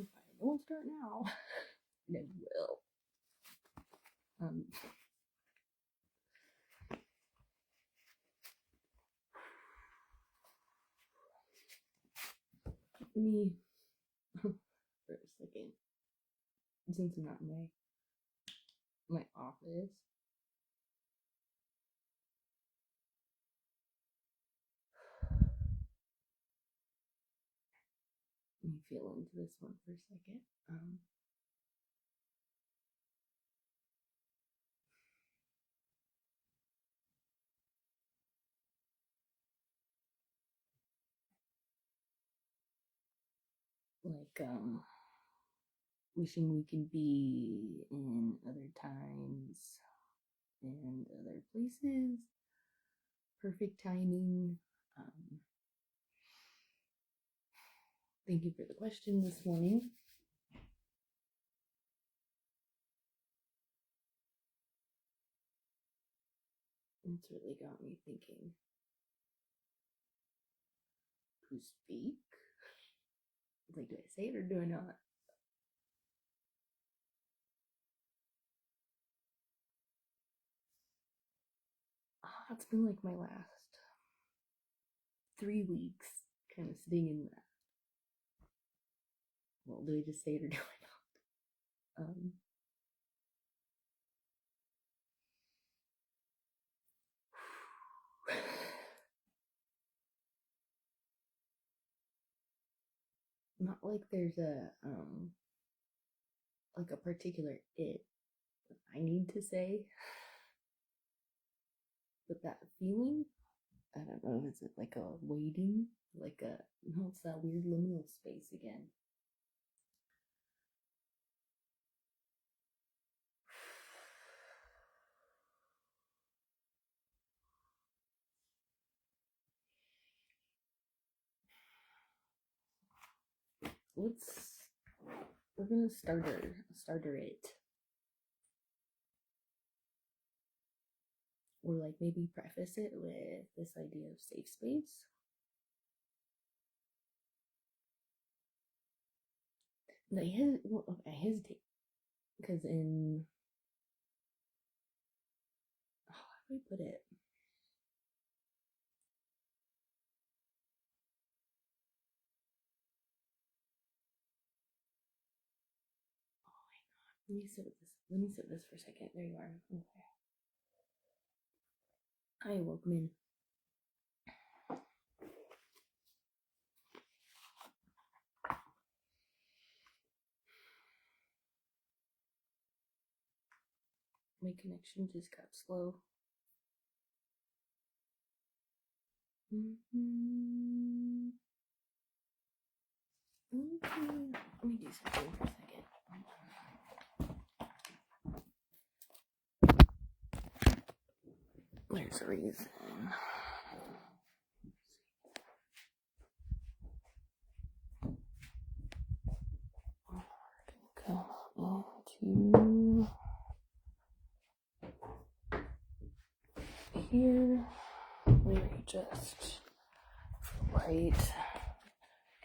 If I don't start now, and it will. Me for a second, since I'm not in my office. Let me feel into this one for a second. Like wishing we could be in other times and other places. Perfect timing. Thank you for the question this morning. It's really got me thinking. To speak? Like, do I say it or do I not? It's been like my last 3 weeks kind of sitting in that. Well, do I just say it or do I not? Not like there's a like a particular it that I need to say, but that feeling, I don't know, is it like a waiting, like a, no, it's that weird liminal space again. We're gonna starter it. Or like maybe preface it with this idea of safe space. And I hesitate because in, how do I put it? Oh my god. Let me sit with this for a second. There you are. Okay. Hi, welcome in. My connection just got slow. Okay. Let me do something for a second. There's a reason. Come into here. We readjust for light.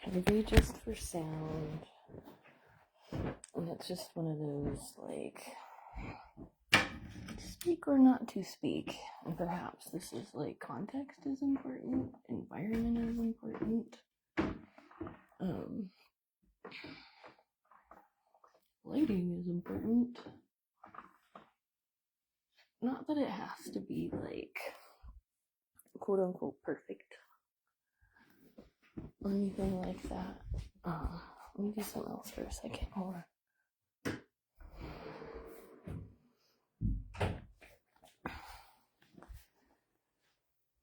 Kind of readjust for sound. And it's just one of those, like, speak or not to speak. And perhaps this is like context is important, environment is important, lighting is important. Not that it has to be like quote unquote perfect or anything like that. Let me do something else for a second. Hold on.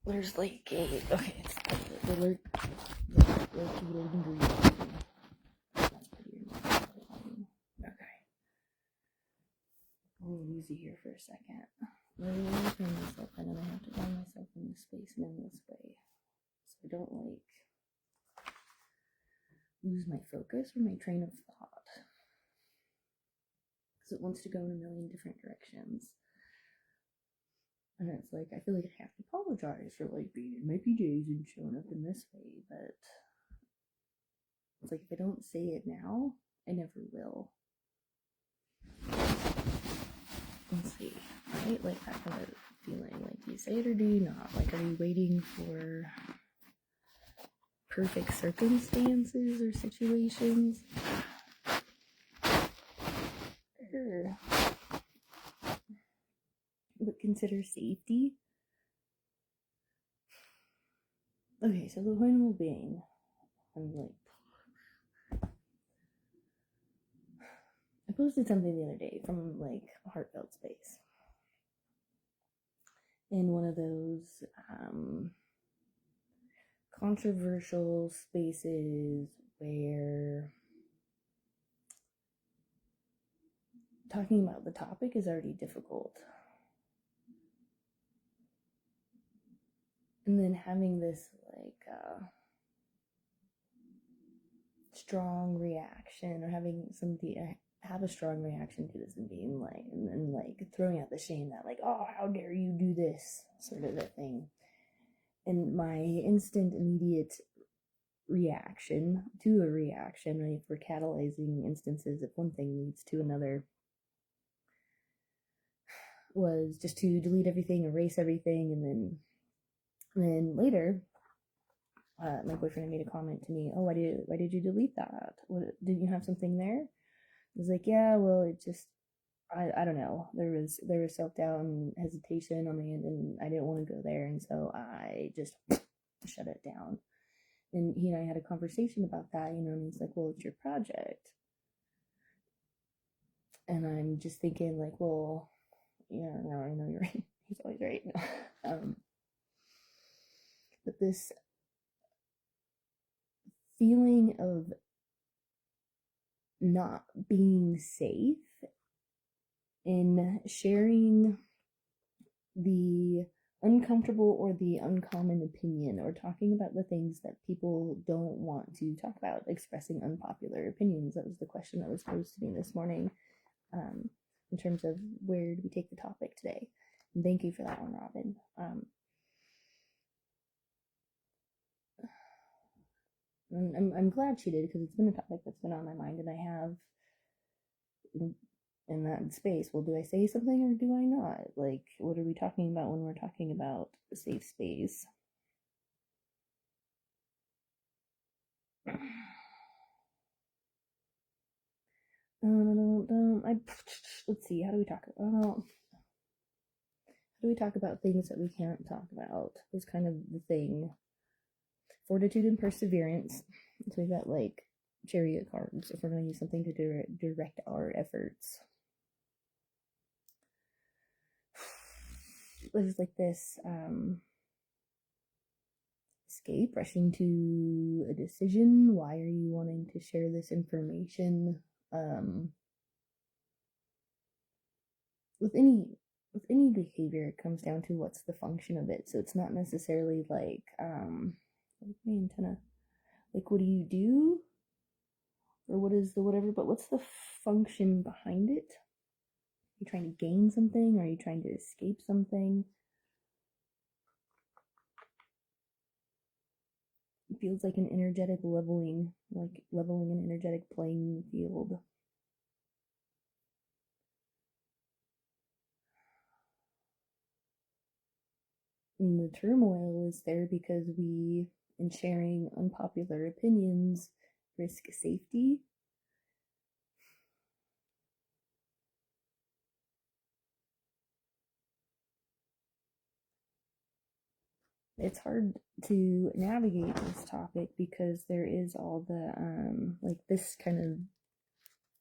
There's like it's the rotating green. That's pretty important. Okay. A little easy here for a second. Really turn myself in, and I have to find myself in this space and in this way. So I don't like lose my focus or my train of thought. Because it wants to go in a million different directions. And it's like, I feel like I have to apologize for like being in my PJs and showing up in this way, but it's like if I don't say it now, I never will. Let's see, right? Like that kind of feeling. Like, do you say it or do you not? Like, are you waiting for perfect circumstances or situations? Or would consider safety? Okay, so the point of being, I'm like, I posted something the other day from like a heartfelt space. In one of those controversial spaces where talking about the topic is already difficult. And then having this like strong reaction, or having somebody have a strong reaction to this and being like, and like throwing out the shame that like, oh, how dare you do this, sort of a thing. And my instant immediate reaction to a reaction, right, if we're catalyzing instances, if one thing leads to another, was just to delete everything, erase everything, and then later, my boyfriend made a comment to me. Oh, why did you delete that? What, didn't you have something there? I was like, yeah, well, it just, I don't know. There was self doubt and hesitation on me, and I didn't want to go there, and so I just shut it down. And he and I had a conversation about that, and he's like, well, it's your project. And I'm just thinking, like, well, yeah, no, I know you're right. He's always right. But this feeling of not being safe in sharing the uncomfortable or the uncommon opinion, or talking about the things that people don't want to talk about, expressing unpopular opinions. That was the question that was posed to me this morning, in terms of where do we take the topic today. And thank you for that one, Robin. I'm glad she did, because it's been a topic that's been on my mind, and I have in that space. Well, do I say something or do I not? Like, what are we talking about when we're talking about a safe space? Let's see. How do we talk about things that we can't talk about? Is kind of the thing. Fortitude and perseverance. So we've got like chariot cards if we're going to use something to direct our efforts. There's like this escape, rushing to a decision. Why are you wanting to share this information? With any behavior, it comes down to what's the function of it. So it's not necessarily like antenna, like, what do you do, or what is the whatever, but what's the function behind it? Are you trying to gain something? Are you trying to escape something? It feels like an energetic leveling, like leveling an energetic playing field. And the turmoil is there because we, in sharing unpopular opinions, risk safety. It's hard to navigate this topic because there is all the like this kind of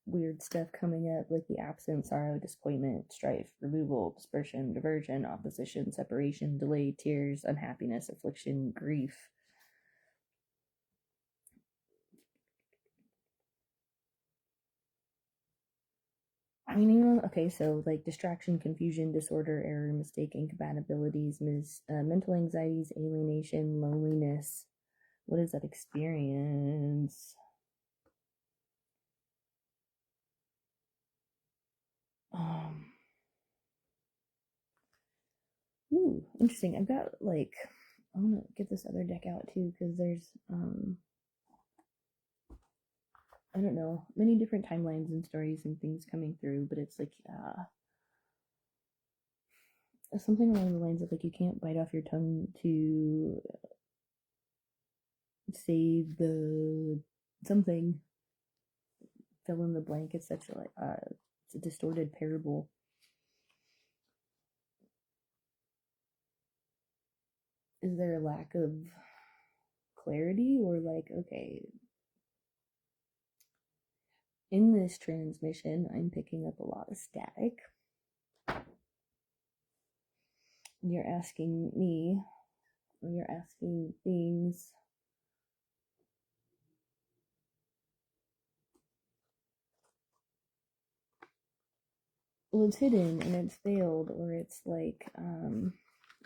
weird stuff coming up, like the absence, sorrow, disappointment, strife, removal, dispersion, diversion, opposition, separation, delay, tears, unhappiness, affliction, grief. I mean, okay, so like distraction, confusion, disorder, error, mistake, incompatibilities, mental anxieties, alienation, loneliness. What is that experience? Ooh, interesting. I've got like, I want to get this other deck out too, because there's I don't know, many different timelines and stories and things coming through, but it's like something along the lines of like you can't bite off your tongue to save the something, fill in the blank. It's such a like it's a distorted parable. Is there a lack of clarity, or like, okay, in this transmission I'm picking up a lot of static? You're asking me, or you're asking things. Well, it's hidden and it's veiled, or it's like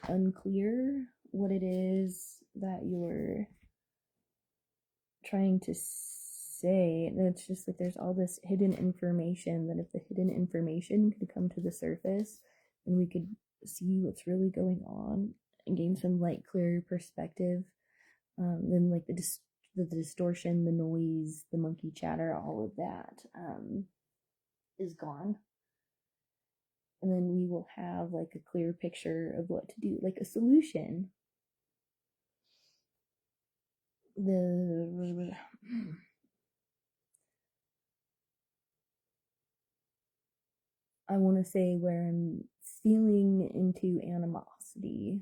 unclear what it is that you're trying to say. And it's just like there's all this hidden information that if the hidden information could come to the surface and we could see what's really going on and gain some like clearer perspective, then like the distortion, the noise, the monkey chatter, all of that is gone. And then we will have like a clear picture of what to do, like a solution. The I want to say where I'm feeling into animosity.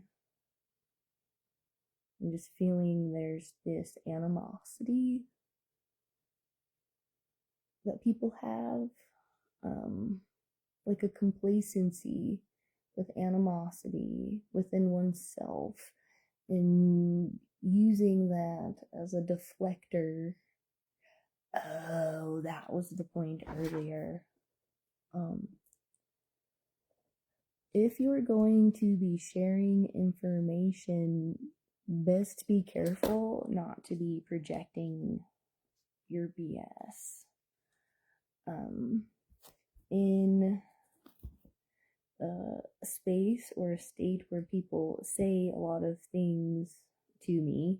I'm just feeling there's this animosity that people have, like a complacency with animosity within oneself, and using that as a deflector. Oh, that was the point earlier. If you're going to be sharing information, best be careful not to be projecting your BS in a space or a state where people say a lot of things to me.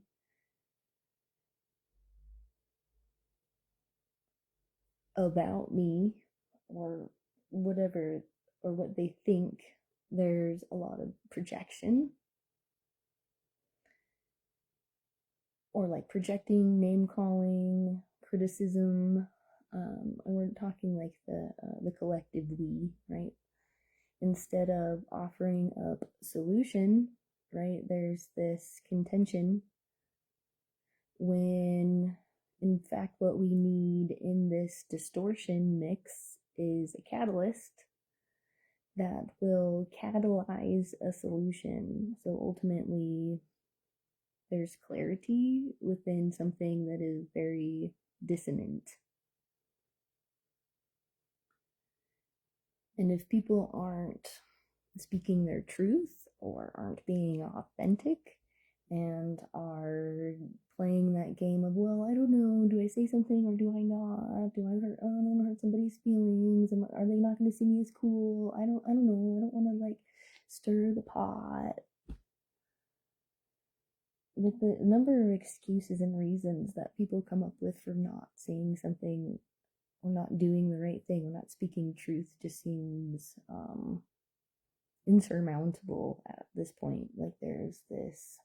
About me, or whatever, or what they think. There's a lot of projection, or like projecting, name calling, criticism. We're talking like the collective we, right? Instead of offering up solution, right? There's this contention when in fact what we need in this distortion mix is a catalyst that will catalyze a solution. So ultimately, there's clarity within something that is very dissonant. And if people aren't speaking their truth or aren't being authentic and are playing that game of, well, I don't know, do I say something or do I not? Do I hurt? I don't want to hurt somebody's feelings. Are they not going to see me as cool? I don't know. I don't want to like stir the pot. Like the number of excuses and reasons that people come up with for not saying something or not doing the right thing or not speaking truth just seems insurmountable at this point. Like there's this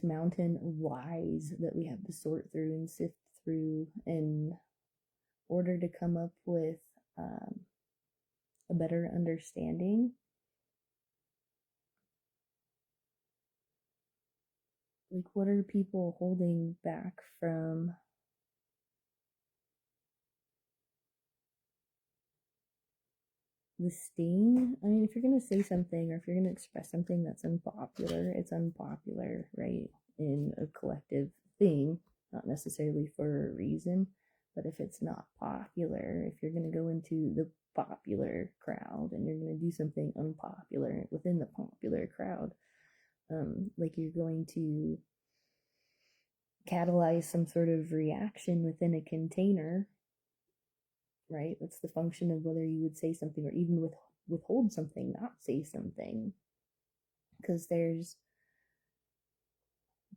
mountain of lies that we have to sort through and sift through in order to come up with a better understanding. Like, what are people holding back from the sting? I mean, if you're going to say something or if you're going to express something that's unpopular, it's unpopular, right? In a collective thing, not necessarily for a reason, but if it's not popular, if you're going to go into the popular crowd and you're going to do something unpopular within the popular crowd, like you're going to catalyze some sort of reaction within a container, right? That's the function of whether you would say something or even withhold something, not say something. Because there's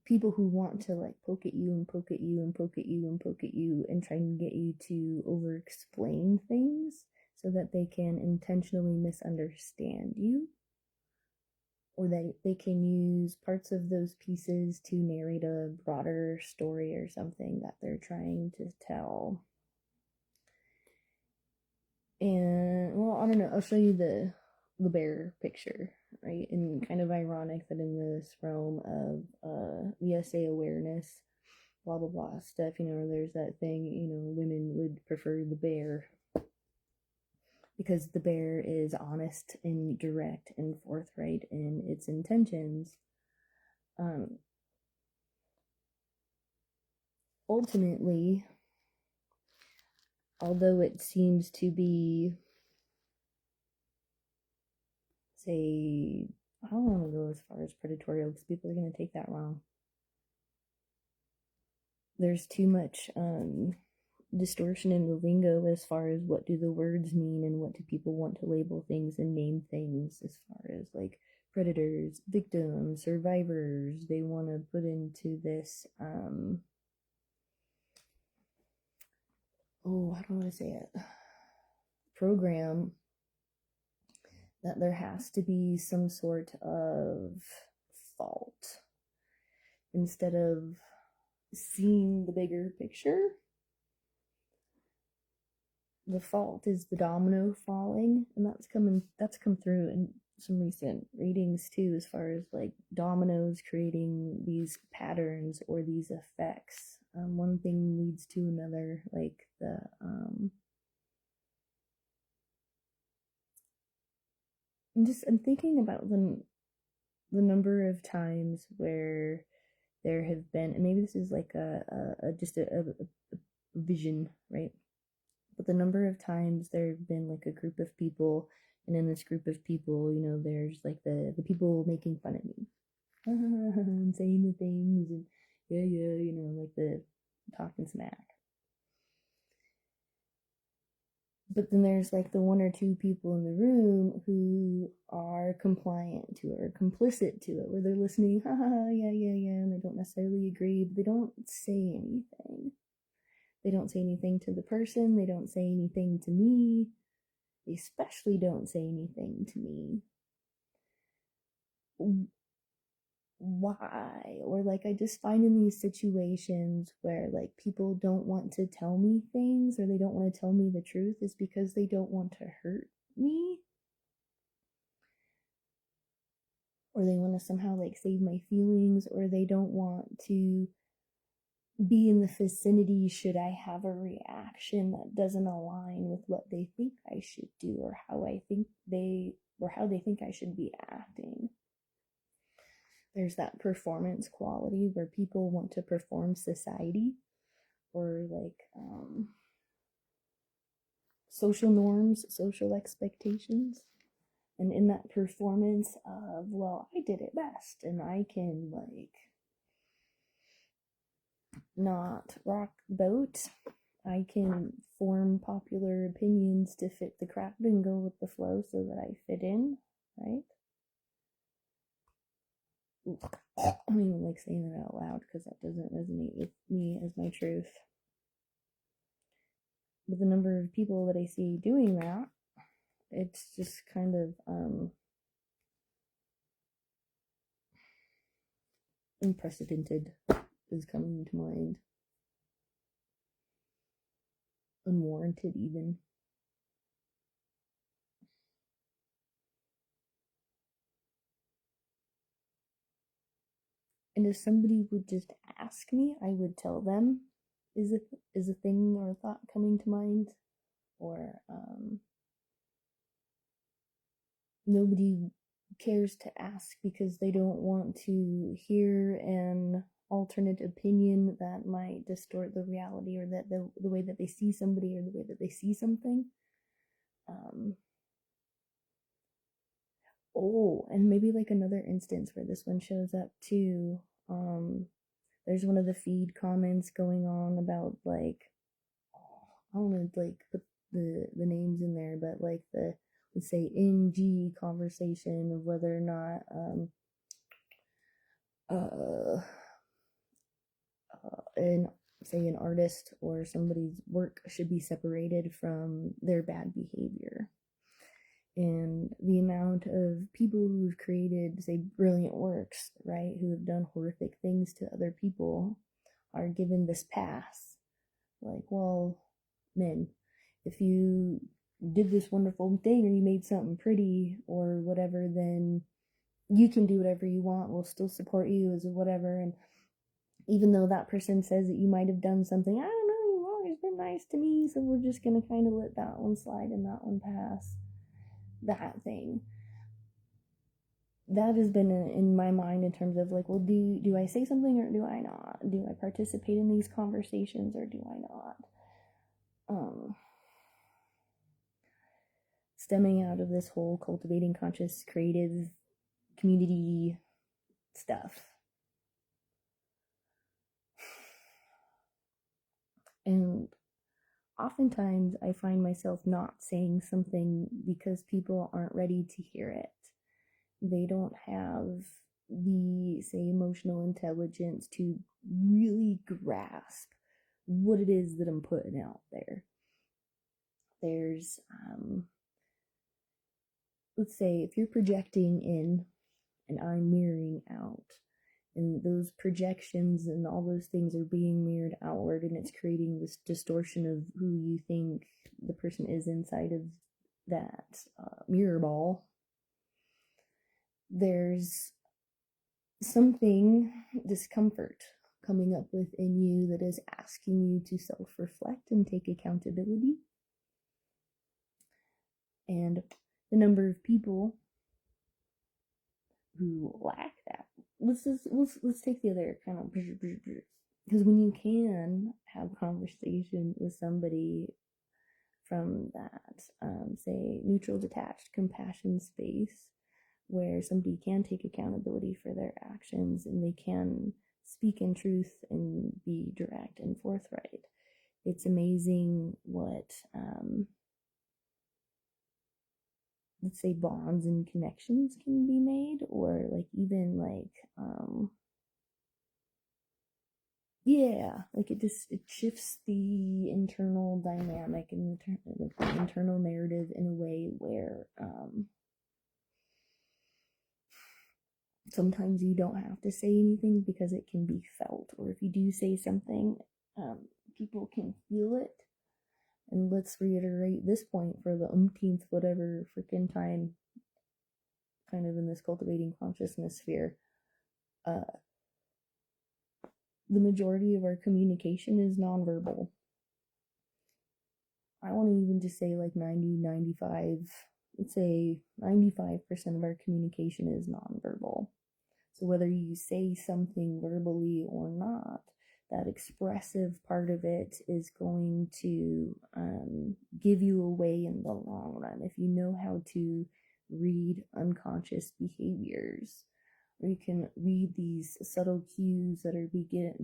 people who want to like poke at you and poke at you and poke at you and poke at you and try and get you to over explain things so that they can intentionally misunderstand you, or that they can use parts of those pieces to narrate a broader story or something that they're trying to tell. And well, I don't know, I'll show you the bear picture, right? And kind of ironic that in this realm of VSA awareness, blah blah blah stuff, there's that thing, women would prefer the bear because the bear is honest and direct and forthright in its intentions. Ultimately, although it seems to be, say, I don't want to go as far as predatorial because people are going to take that wrong. There's too much distortion in the lingo as far as what do the words mean and what do people want to label things and name things, as far as like predators, victims, survivors. They want to put into this how do I say it, program that there has to be some sort of fault instead of seeing the bigger picture. The fault is the domino falling, and that's come through in some recent readings too, as far as like dominoes creating these patterns or these effects. One thing leads to another, like I'm thinking about the number of times where there have been, and maybe this is like just a vision, right? But the number of times there have been like a group of people, and in this group of people, there's like the people making fun of me and saying the things and like the talking smack. But then there's like the one or two people in the room who are compliant to it or complicit to it, where they're listening, yeah, and they don't necessarily agree, but they don't say anything. They don't say anything to the person. They don't say anything to me. They especially don't say anything to me. Why? Or like I just find in these situations where like people don't want to tell me things, or they don't want to tell me the truth, is because they don't want to hurt me, or they want to somehow like save my feelings, or they don't want to be in the vicinity should I have a reaction that doesn't align with what they think I should do, or how they think I should be acting. There's that performance quality where people want to perform society, or like social norms, social expectations. And in that performance of, well, I did it best and I can like not rock the boat. I can form popular opinions to fit the crowd and go with the flow so that I fit in, right? I don't even like saying it out loud because that doesn't resonate with me as my truth. But the number of people that I see doing that, it's just kind of unprecedented is coming to mind. Unwarranted even. And if somebody would just ask me, I would tell them, is a thing or a thought coming to mind? Or nobody cares to ask because they don't want to hear an alternate opinion that might distort the reality, or that the way that they see somebody or the way that they see something. And maybe like another instance where this one shows up too. There's one of the feed comments going on about like, I don't want to like put the names in there, but like the, let's say, NG conversation of whether or not say an artist or somebody's work should be separated from their bad behavior. And the amount of people who've created, say, brilliant works, right, who have done horrific things to other people are given this pass. Like, well, men, if you did this wonderful thing or you made something pretty or whatever, then you can do whatever you want. We'll still support you as whatever. And even though that person says that you might have done something, I don't know, you've always been nice to me, so we're just going to kind of let that one slide and that one pass. That thing. That has been in my mind in terms of like, well, do I say something or do I not? Do I participate in these conversations or do I not? Stemming out of this whole cultivating conscious creative community stuff. And oftentimes I find myself not saying something because people aren't ready to hear it. They don't have the, say, emotional intelligence to really grasp what it is that I'm putting out there. There's, let's say, if you're projecting in and I'm mirroring out, and those projections and all those things are being mirrored outward, and it's creating this distortion of who you think the person is inside of that mirror ball. There's something, discomfort coming up within you that is asking you to self-reflect and take accountability. And the number of people who lack that. Let's take the other kind of, because when you can have conversation with somebody from that, say, neutral, detached, compassion space, where somebody can take accountability for their actions and they can speak in truth and be direct and forthright. It's amazing what, let's say, bonds and connections can be made, or like even like, it shifts the internal dynamic and the internal narrative in a way where, sometimes you don't have to say anything because it can be felt, or if you do say something, people can feel it. And let's reiterate this point for the umpteenth whatever freaking time, kind of in this cultivating consciousness sphere. The majority of our communication is nonverbal. I want to even just say like 95, let's say 95% of our communication is nonverbal. So whether you say something verbally or not, that expressive part of it is going to give you away in the long run. If you know how to read unconscious behaviors, or you can read these subtle cues that are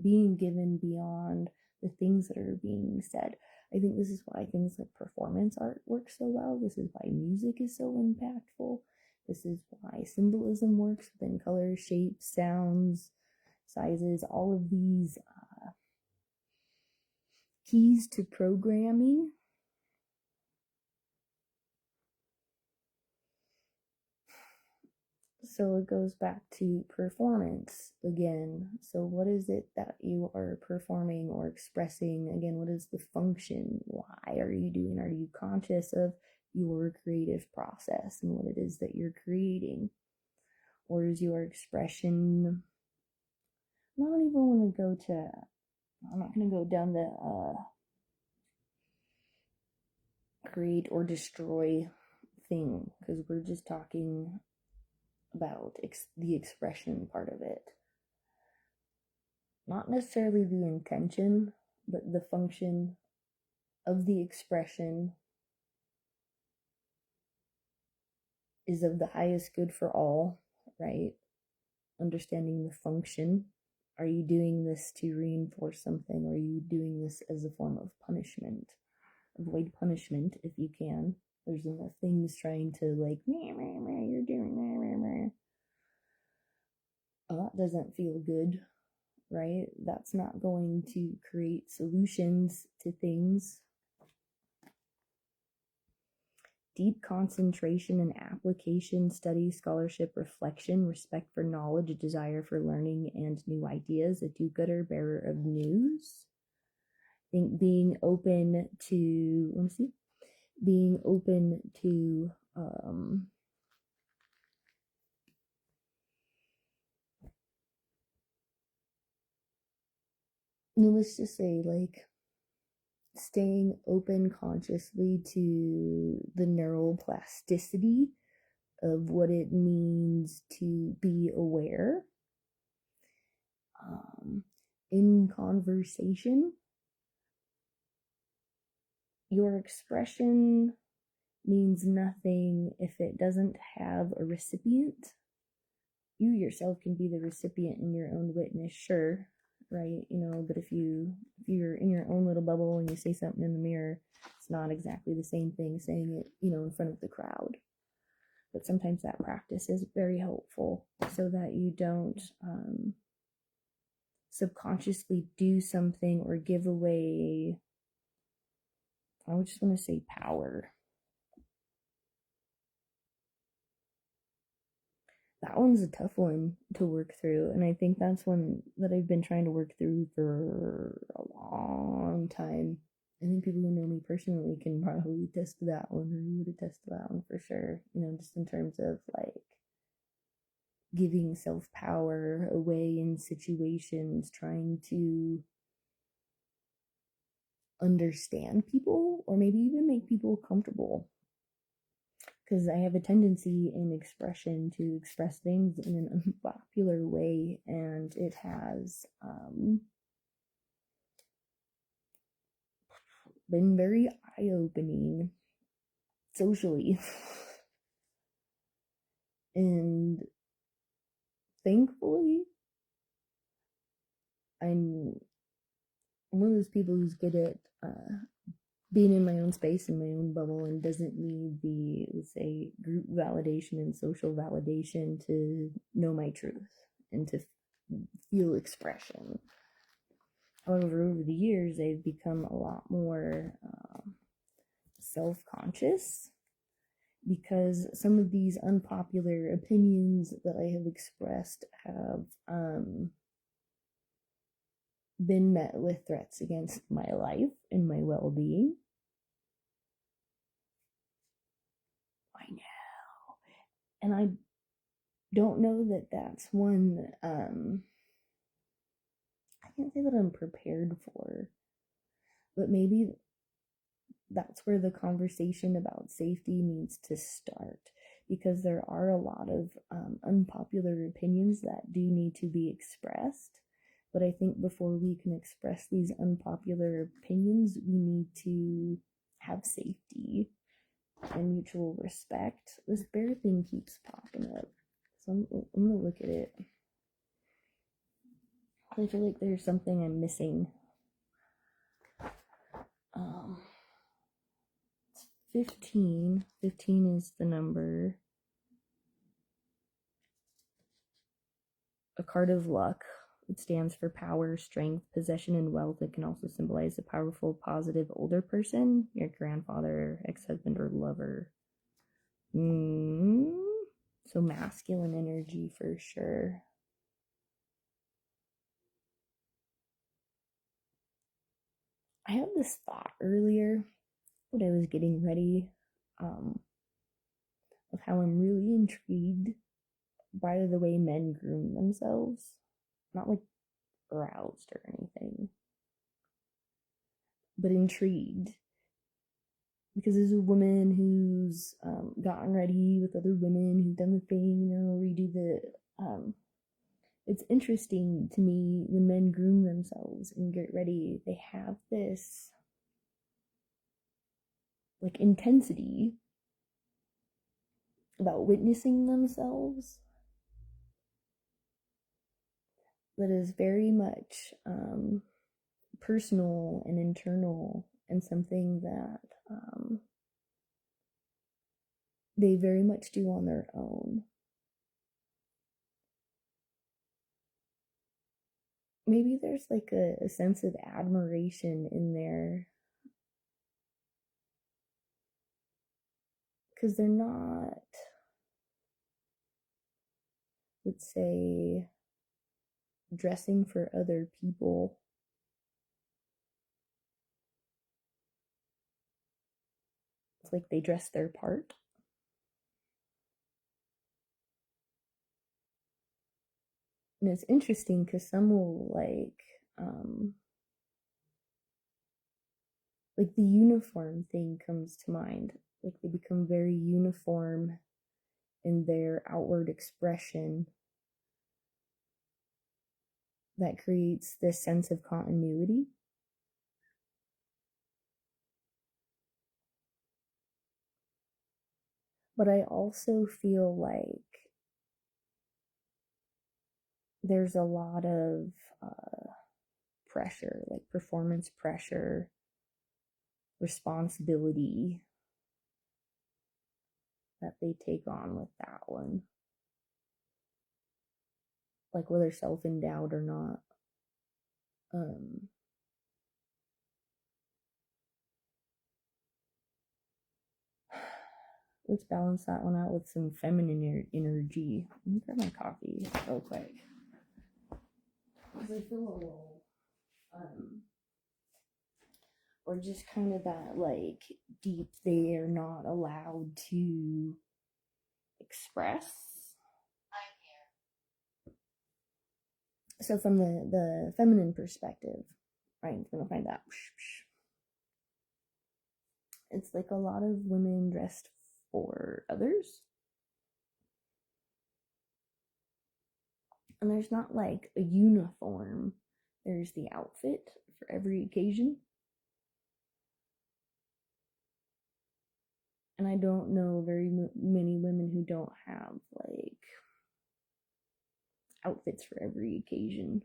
being given beyond the things that are being said. I think this is why things like performance art work so well. This is why music is so impactful. This is why symbolism works within colors, shapes, sounds, sizes, all of these keys to programming. So it goes back to performance again. So what is it that you are performing or expressing? Again, what is the function? Why are you doing? Are you conscious of your creative process and what it is that you're creating? Or is your expression, I don't even want to go to, I'm not going to go down the create or destroy thing, because we're just talking about the expression part of it. Not necessarily the intention, but the function of the expression is of the highest good for all, right? Understanding the function. Are you doing this to reinforce something, or are you doing this as a form of punishment? Avoid punishment if you can. There's enough things trying to like, you're doing, that doesn't feel good. right? That's not going to create solutions to things. Deep concentration and application, study, scholarship, reflection, respect for knowledge, a desire for learning and new ideas, a do-gooder, bearer of news. I think being open to, let me see, being open to, let's just say, like, staying open consciously to the neuroplasticity of what it means to be aware. In conversation, your expression means nothing if it doesn't have a recipient. You yourself can be the recipient in your own witness, sure, right? But if you're in your own little bubble and you say something in the mirror, it's not exactly the same thing saying it, in front of the crowd. But sometimes that practice is very helpful so that you don't subconsciously do something or give away, I would just want to say, power. That one's a tough one to work through, and I think that's one that I've been trying to work through for a long time. I think people who know me personally can probably attest to that one, or would attest to that one for sure. Just in terms of like giving self power away in situations, trying to understand people, or maybe even make people comfortable. Because I have a tendency in expression to express things in an unpopular way, and it has been very eye-opening socially. And thankfully, I'm one of those people who's good at being in my own space, in my own bubble, and doesn't need the, let's say, group validation and social validation to know my truth and to feel expression. However, over the years, I've become a lot more self-conscious because some of these unpopular opinions that I have expressed have been met with threats against my life and my well-being. I know. And I don't know that that's one I can't say that I'm prepared for, but maybe that's where the conversation about safety needs to start, because there are a lot of unpopular opinions that do need to be expressed. But I think before we can express these unpopular opinions, we need to have safety and mutual respect. This bear thing keeps popping up, so I'm gonna look at it. I feel like there's something I'm missing. 15. 15 is the number. A card of luck. It stands for power, strength, possession, and wealth. It can also symbolize a powerful, positive older person, your grandfather, ex-husband, or lover. So masculine energy for sure. I had this thought earlier when I was getting ready of how I'm really intrigued by the way men groom themselves. Not like aroused or anything, but intrigued. Because as a woman who's gotten ready with other women, who've done the thing, where you do the it's interesting to me when men groom themselves and get ready, they have this like intensity about witnessing themselves that is very much personal and internal, and something that they very much do on their own. maybe there's like a sense of admiration in there because they're not, let's say, dressing for other people. It's like they dress their part. And it's interesting because some will like the uniform thing comes to mind. Like they become very uniform in their outward expression that creates this sense of continuity. But I also feel like there's a lot of pressure, like performance pressure, responsibility that they take on with that one. Like whether self endowed or not. Um, let's balance that one out with some feminine energy. Let me grab my coffee real quick. Because I feel a little, or just kind of that like deep, they are not allowed to express. So from the feminine perspective, I'm gonna find that. It's like a lot of women dressed for others. And there's not like a uniform. There's the outfit for every occasion. And I don't know very many women who don't have like outfits for every occasion.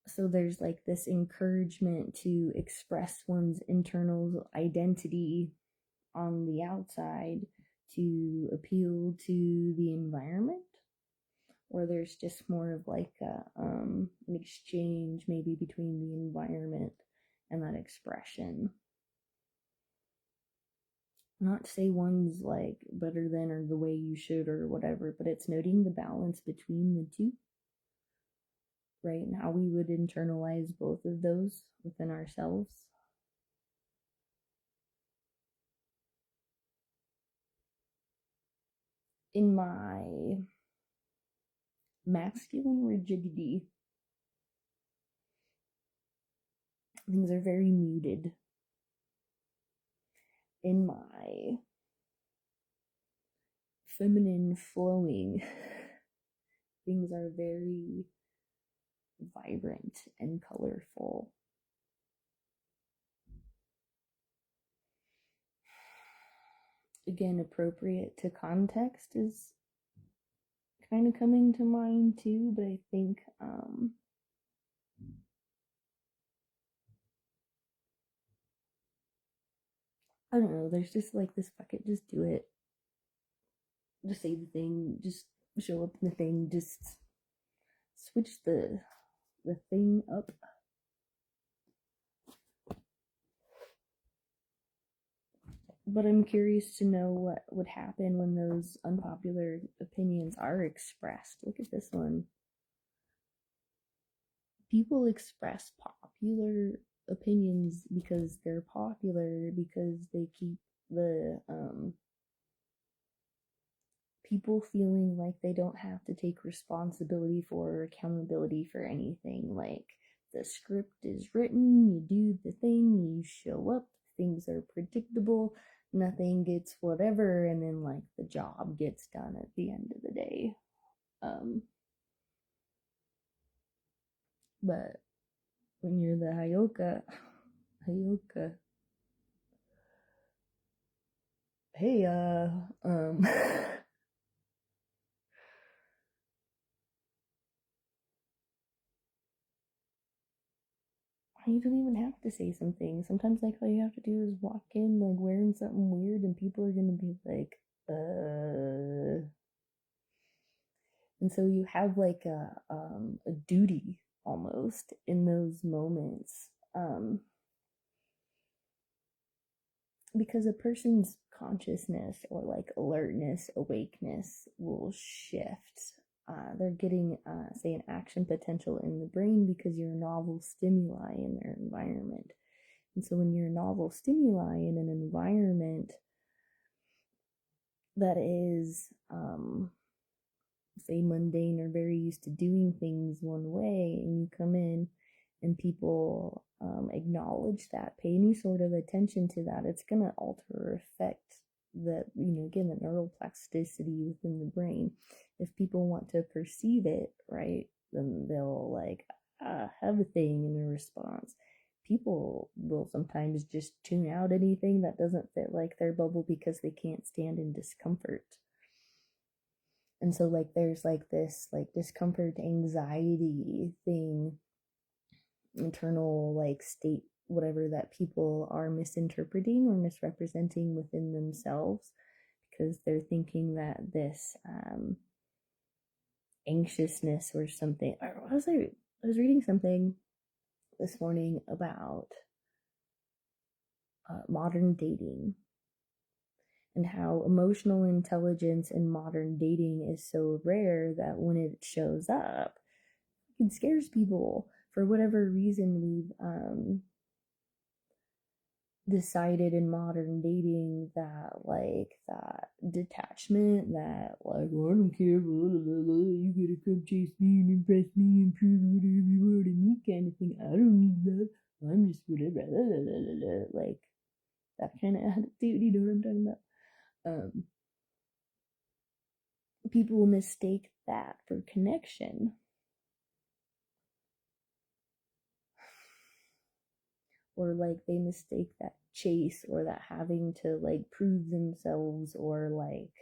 So there's like this encouragement to express one's internal identity on the outside to appeal to the environment, or there's just more of like an exchange maybe between the environment and that expression. Not to say one's like better than or the way you should or whatever, but it's noting the balance between the two, right? And how we would internalize both of those within ourselves. In my masculine rigidity, things are very muted. In my feminine flowing, things are very vibrant and colorful. Again, appropriate to context is kind of coming to mind too, but I think I don't know, there's just like this fuck it, just do it. Just say the thing, just show up in the thing, just switch the thing up. But I'm curious to know what would happen when those unpopular opinions are expressed. Look at this one. People express popular opinions because they're popular, because they keep the people feeling like they don't have to take responsibility for or accountability for anything. Like the script is written, you do the thing, you show up, things are predictable, nothing gets whatever, and then like the job gets done at the end of the day. But when you're the Hayoka, hey, you don't even have to say something. Sometimes, like, all you have to do is walk in, like, wearing something weird, and people are gonna be like, And so you have like a duty almost in those moments, because a person's consciousness or like alertness, awakeness will shift. They're getting, say, an action potential in the brain because you're novel stimuli in their environment. And so when you're novel stimuli in an environment that is, say, mundane or very used to doing things one way, and you come in and people acknowledge that, pay any sort of attention to that, it's going to alter or affect the, again, the neuroplasticity within the brain. If people want to perceive it, right, then they'll like have a thing in a response. People will sometimes just tune out anything that doesn't fit like their bubble because they can't stand in discomfort. And so like there's like this like discomfort, anxiety thing, internal like state, whatever, that people are misinterpreting or misrepresenting within themselves, because they're thinking that this anxiousness or something. I was reading something this morning about modern dating and how emotional intelligence in modern dating is so rare that when it shows up, it scares people. For whatever reason, we've decided in modern dating that like that detachment, that like, well, I don't care, blah, blah, blah, you gotta come chase me and impress me and prove whatever you want to me kind of thing. I don't need love. I'm just whatever. Blah, blah, blah, blah, like that kind of attitude. You know what I'm talking about? People mistake that for connection, or like they mistake that chase or that having to like prove themselves, or like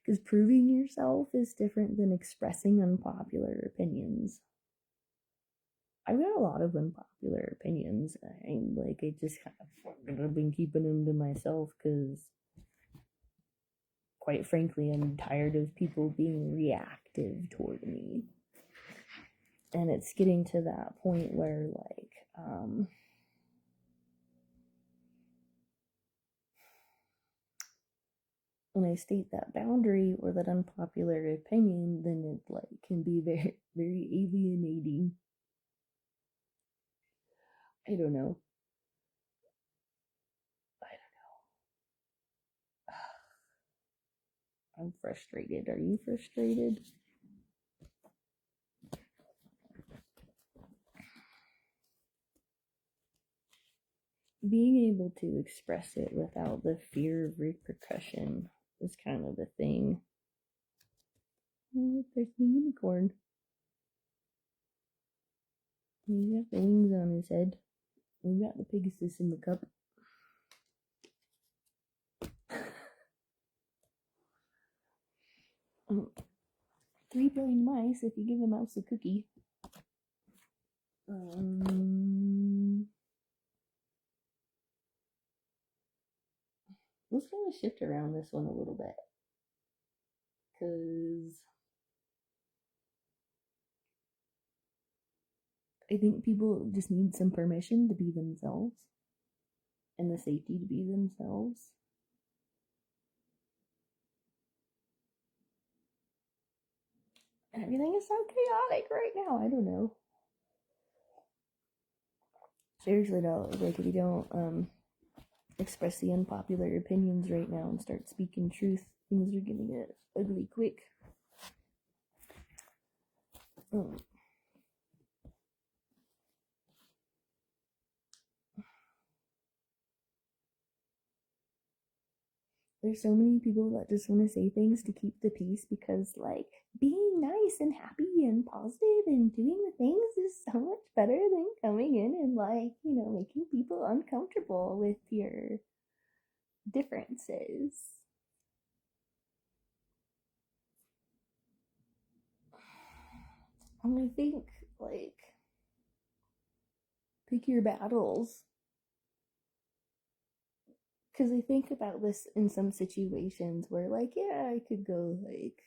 because proving yourself is different than expressing unpopular opinions. I've got a lot of unpopular opinions. I just kind of have been keeping them to myself because, quite frankly, I'm tired of people being reactive toward me. And it's getting to that point where, like, when I state that boundary or that unpopular opinion, then it like can be very, very alienating. I don't know. I'm frustrated. Are you frustrated? Being able to express it without the fear of repercussion is kind of a thing. Oh, there's the unicorn. He's got the wings on his head. We've got the Pegasus in the cup. 3 billion mice if you give a mouse a cookie. Let's kind of shift around this one a little bit, because I think people just need some permission to be themselves and the safety to be themselves. And everything is so chaotic right now. I don't know. Seriously though, like if you don't express the unpopular opinions right now and start speaking truth, things are gonna get ugly quick. There's so many people that just want to say things to keep the peace, because like being nice and happy and positive and doing the things is so much better than coming in and like, making people uncomfortable with your differences. I think like pick your battles. Because I think about this in some situations where, like, yeah, I could go, like,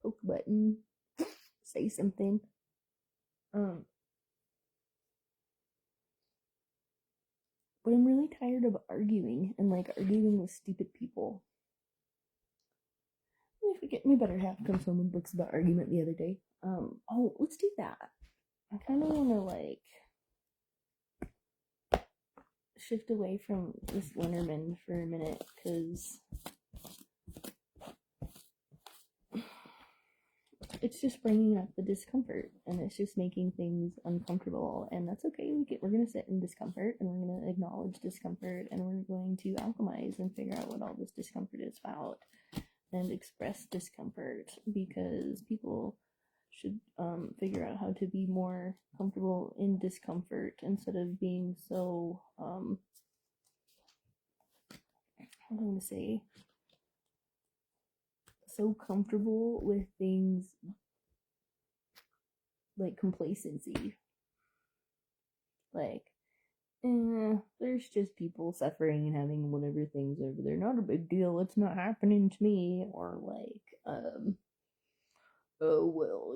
poke a button, say something. But I'm really tired of arguing and like arguing with stupid people. I forget my better half comes home with books about argument the other day. Oh, let's do that. I kind of want to like shift away from this Lenormand for a minute because it's just bringing up the discomfort and it's just making things uncomfortable, and that's okay. We're gonna sit in discomfort and we're gonna acknowledge discomfort and we're going to alchemize and figure out what all this discomfort is about and express discomfort, because people should figure out how to be more comfortable in discomfort instead of being so how do I want to say, so comfortable with things like complacency. Like, there's just people suffering and having whatever things over there. Not a big deal. It's not happening to me. Or like, oh well,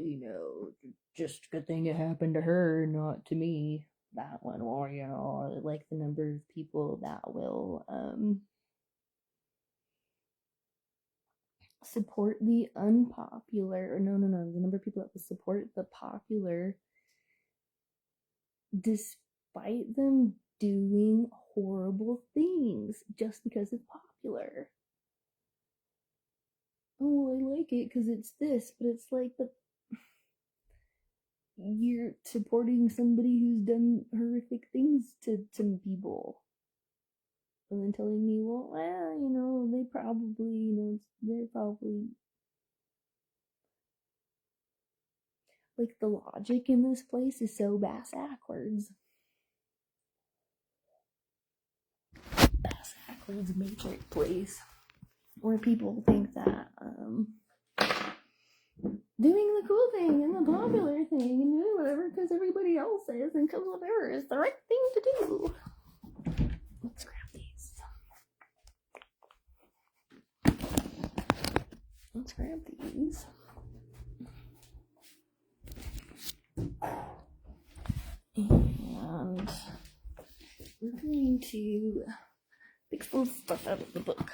just good thing it happened to her, not to me. That one, or like the number of people that will support the unpopular, or no, the number of people that will support the popular despite them doing horrible things just because it's popular. Oh, I like it because it's this, but it's like, but you're supporting somebody who's done horrific things to people. And then telling me, well, they probably, they're probably like, the logic in this place is so backwards. Backwards matrix place where people think that doing the cool thing and the popular thing and doing whatever because everybody else is and because whatever is the right thing to do. Let's grab these. And we're going to pick some stuff out of the book.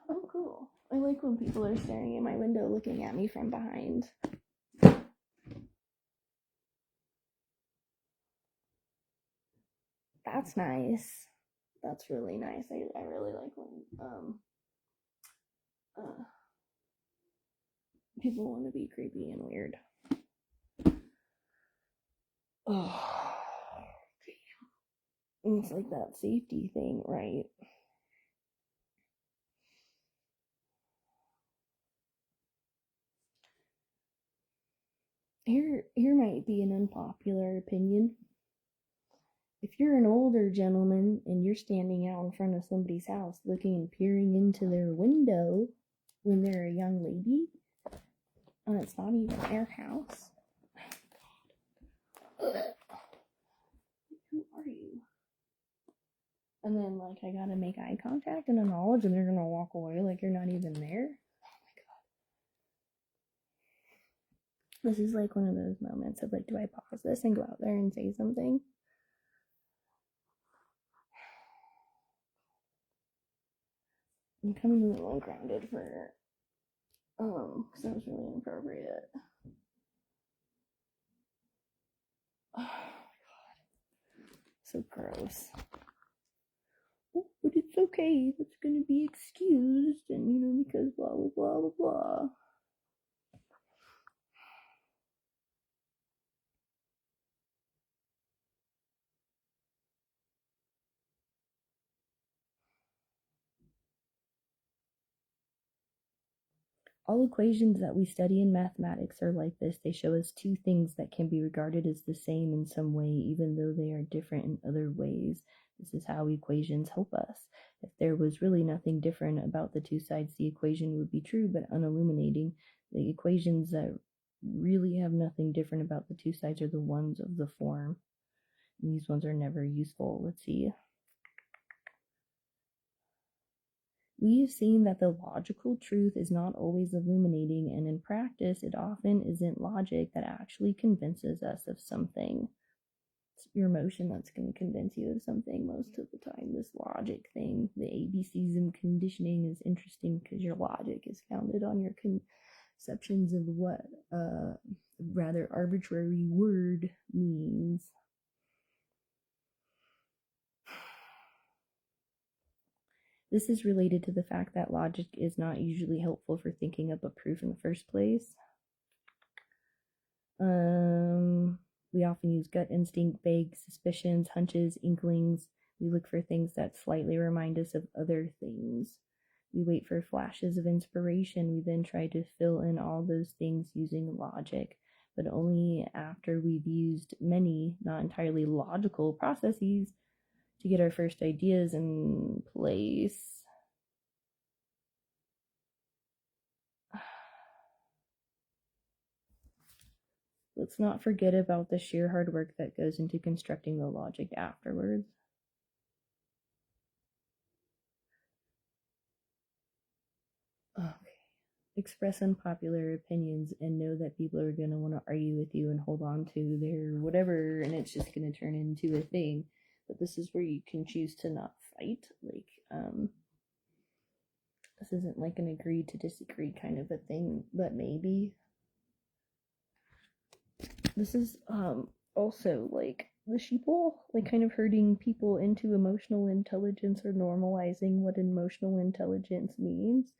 Oh, cool. I like when people are staring at my window looking at me from behind. That's nice. That's really nice. I really like when people want to be creepy and weird. Oh, it's like that safety thing, right? Here might be an unpopular opinion. If you're an older gentleman and you're standing out in front of somebody's house looking and peering into their window when they're a young lady, and it's not even their house. Who are you? And then, like, I gotta make eye contact and acknowledge, and they're gonna walk away like you're not even there. Oh my god. This is like one of those moments of like, do I pause this and go out there and say something? I'm coming a little ungrounded for, because that was really inappropriate. Oh my god. So gross. Oh, but it's okay. That's gonna be excused, and because blah blah blah blah blah. All equations that we study in mathematics are like this. They show us two things that can be regarded as the same in some way, even though they are different in other ways. This is how equations help us. If there was really nothing different about the two sides, the equation would be true but unilluminating. The equations that really have nothing different about the two sides are the ones of the form. And these ones are never useful. Let's see. We have seen that the logical truth is not always illuminating, and in practice, it often isn't logic that actually convinces us of something. It's your emotion that's going to convince you of something most of the time. This logic thing, the ABCs of conditioning, is interesting because your logic is founded on your conceptions of what a rather arbitrary word means. This is related to the fact that logic is not usually helpful for thinking up a proof in the first place. We often use gut instinct, vague suspicions, hunches, inklings. We look for things that slightly remind us of other things. We wait for flashes of inspiration. We then try to fill in all those things using logic, but only after we've used many, not entirely logical processes to get our first ideas in place. Let's not forget about the sheer hard work that goes into constructing the logic afterwards. Okay. Express unpopular opinions and know that people are going to want to argue with you and hold on to their whatever, and it's just going to turn into a thing. But this is where you can choose to not fight. This isn't like an agree to disagree kind of a thing, but maybe. This is also like the sheeple, like kind of herding people into emotional intelligence or normalizing what emotional intelligence means.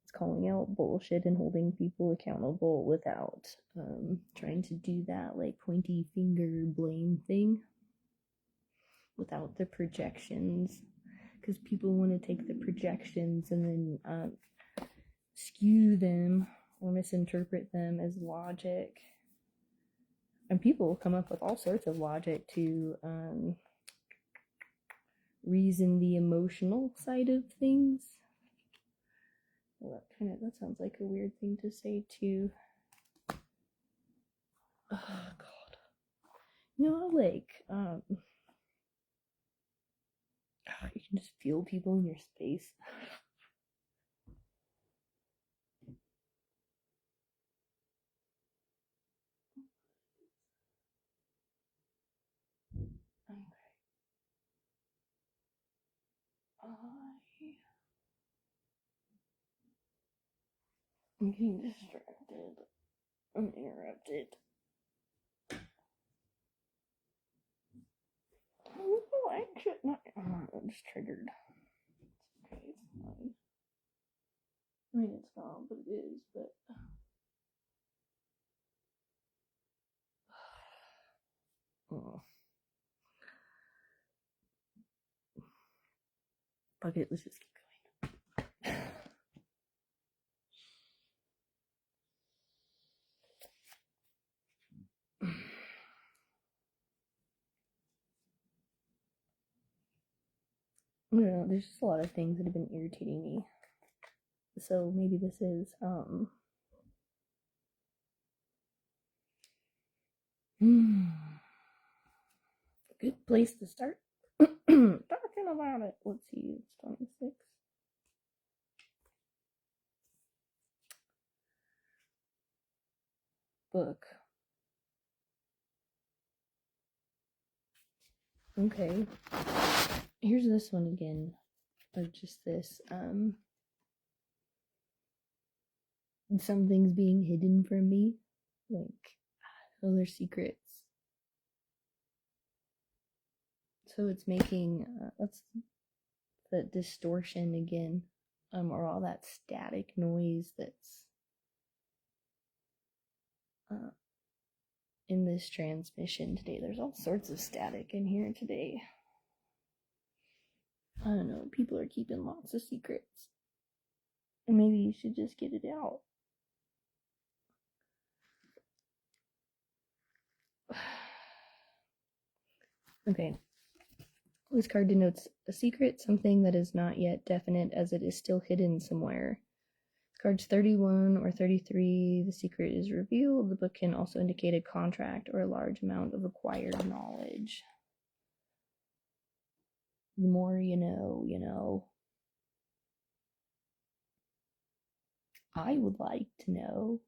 It's calling out bullshit and holding people accountable without trying to do that like pointy finger blame thing, without the projections, because people want to take the projections and then skew them or misinterpret them as logic. And people come up with all sorts of logic to reason the emotional side of things. Well, that sounds like a weird thing to say too. Oh God, you can just feel people in your space. Okay. I'm getting distracted. I'm interrupted. Oh, I should not. I'm just triggered. It's okay. It's fine. I mean, it's not, but it is. But oh, fuck it. Let's just keep going. I don't know, there's just a lot of things that have been irritating me. So maybe this is a good place to start talking about it. Let's see, it's 26. Book. Okay. Here's this one again. Or just this. Some things being hidden from me. Like, other secrets. So it's making, that's the distortion again. Or all that static noise that's in this transmission today. There's all sorts of static in here today. I don't know. People are keeping lots of secrets. And maybe you should just get it out. Okay. This card denotes a secret, something that is not yet definite as it is still hidden somewhere. Cards 31 or 33, the secret is revealed. The book can also indicate a contract or a large amount of acquired knowledge. The more you know, you know. I would like to know.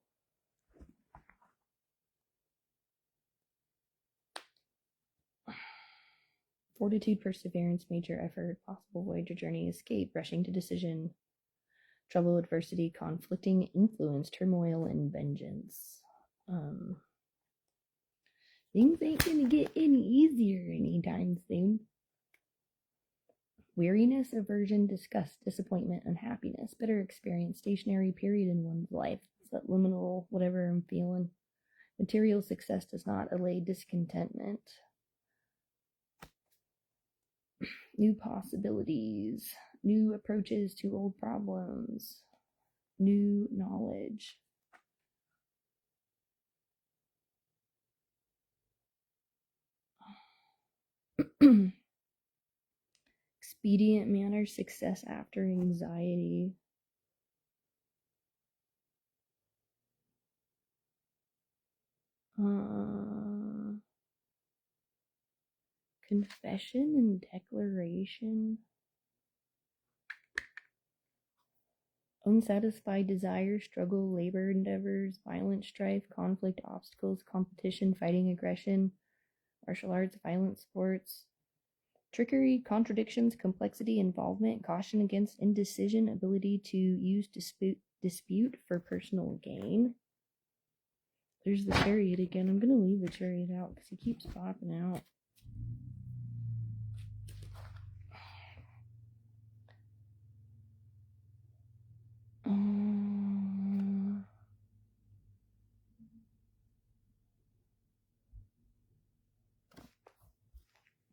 Fortitude, perseverance, major effort, possible voyage or journey, escape, rushing to decision, trouble, adversity, conflicting influence, turmoil, and vengeance. Things ain't gonna get any easier anytime soon. Weariness, aversion, disgust, disappointment, unhappiness, bitter experience, stationary period in one's life. It's that liminal whatever I'm feeling. Material success does not allay discontentment. New possibilities, new approaches to old problems, new knowledge. Expedient manner, success after anxiety. Confession and declaration. Unsatisfied desires, struggle, labor, endeavors, violent strife, conflict, obstacles, competition, fighting, aggression, martial arts, violent sports, trickery, contradictions, complexity, involvement, caution against indecision, ability to use dispute for personal gain. There's the chariot again. I'm going to leave the chariot out because he keeps popping out.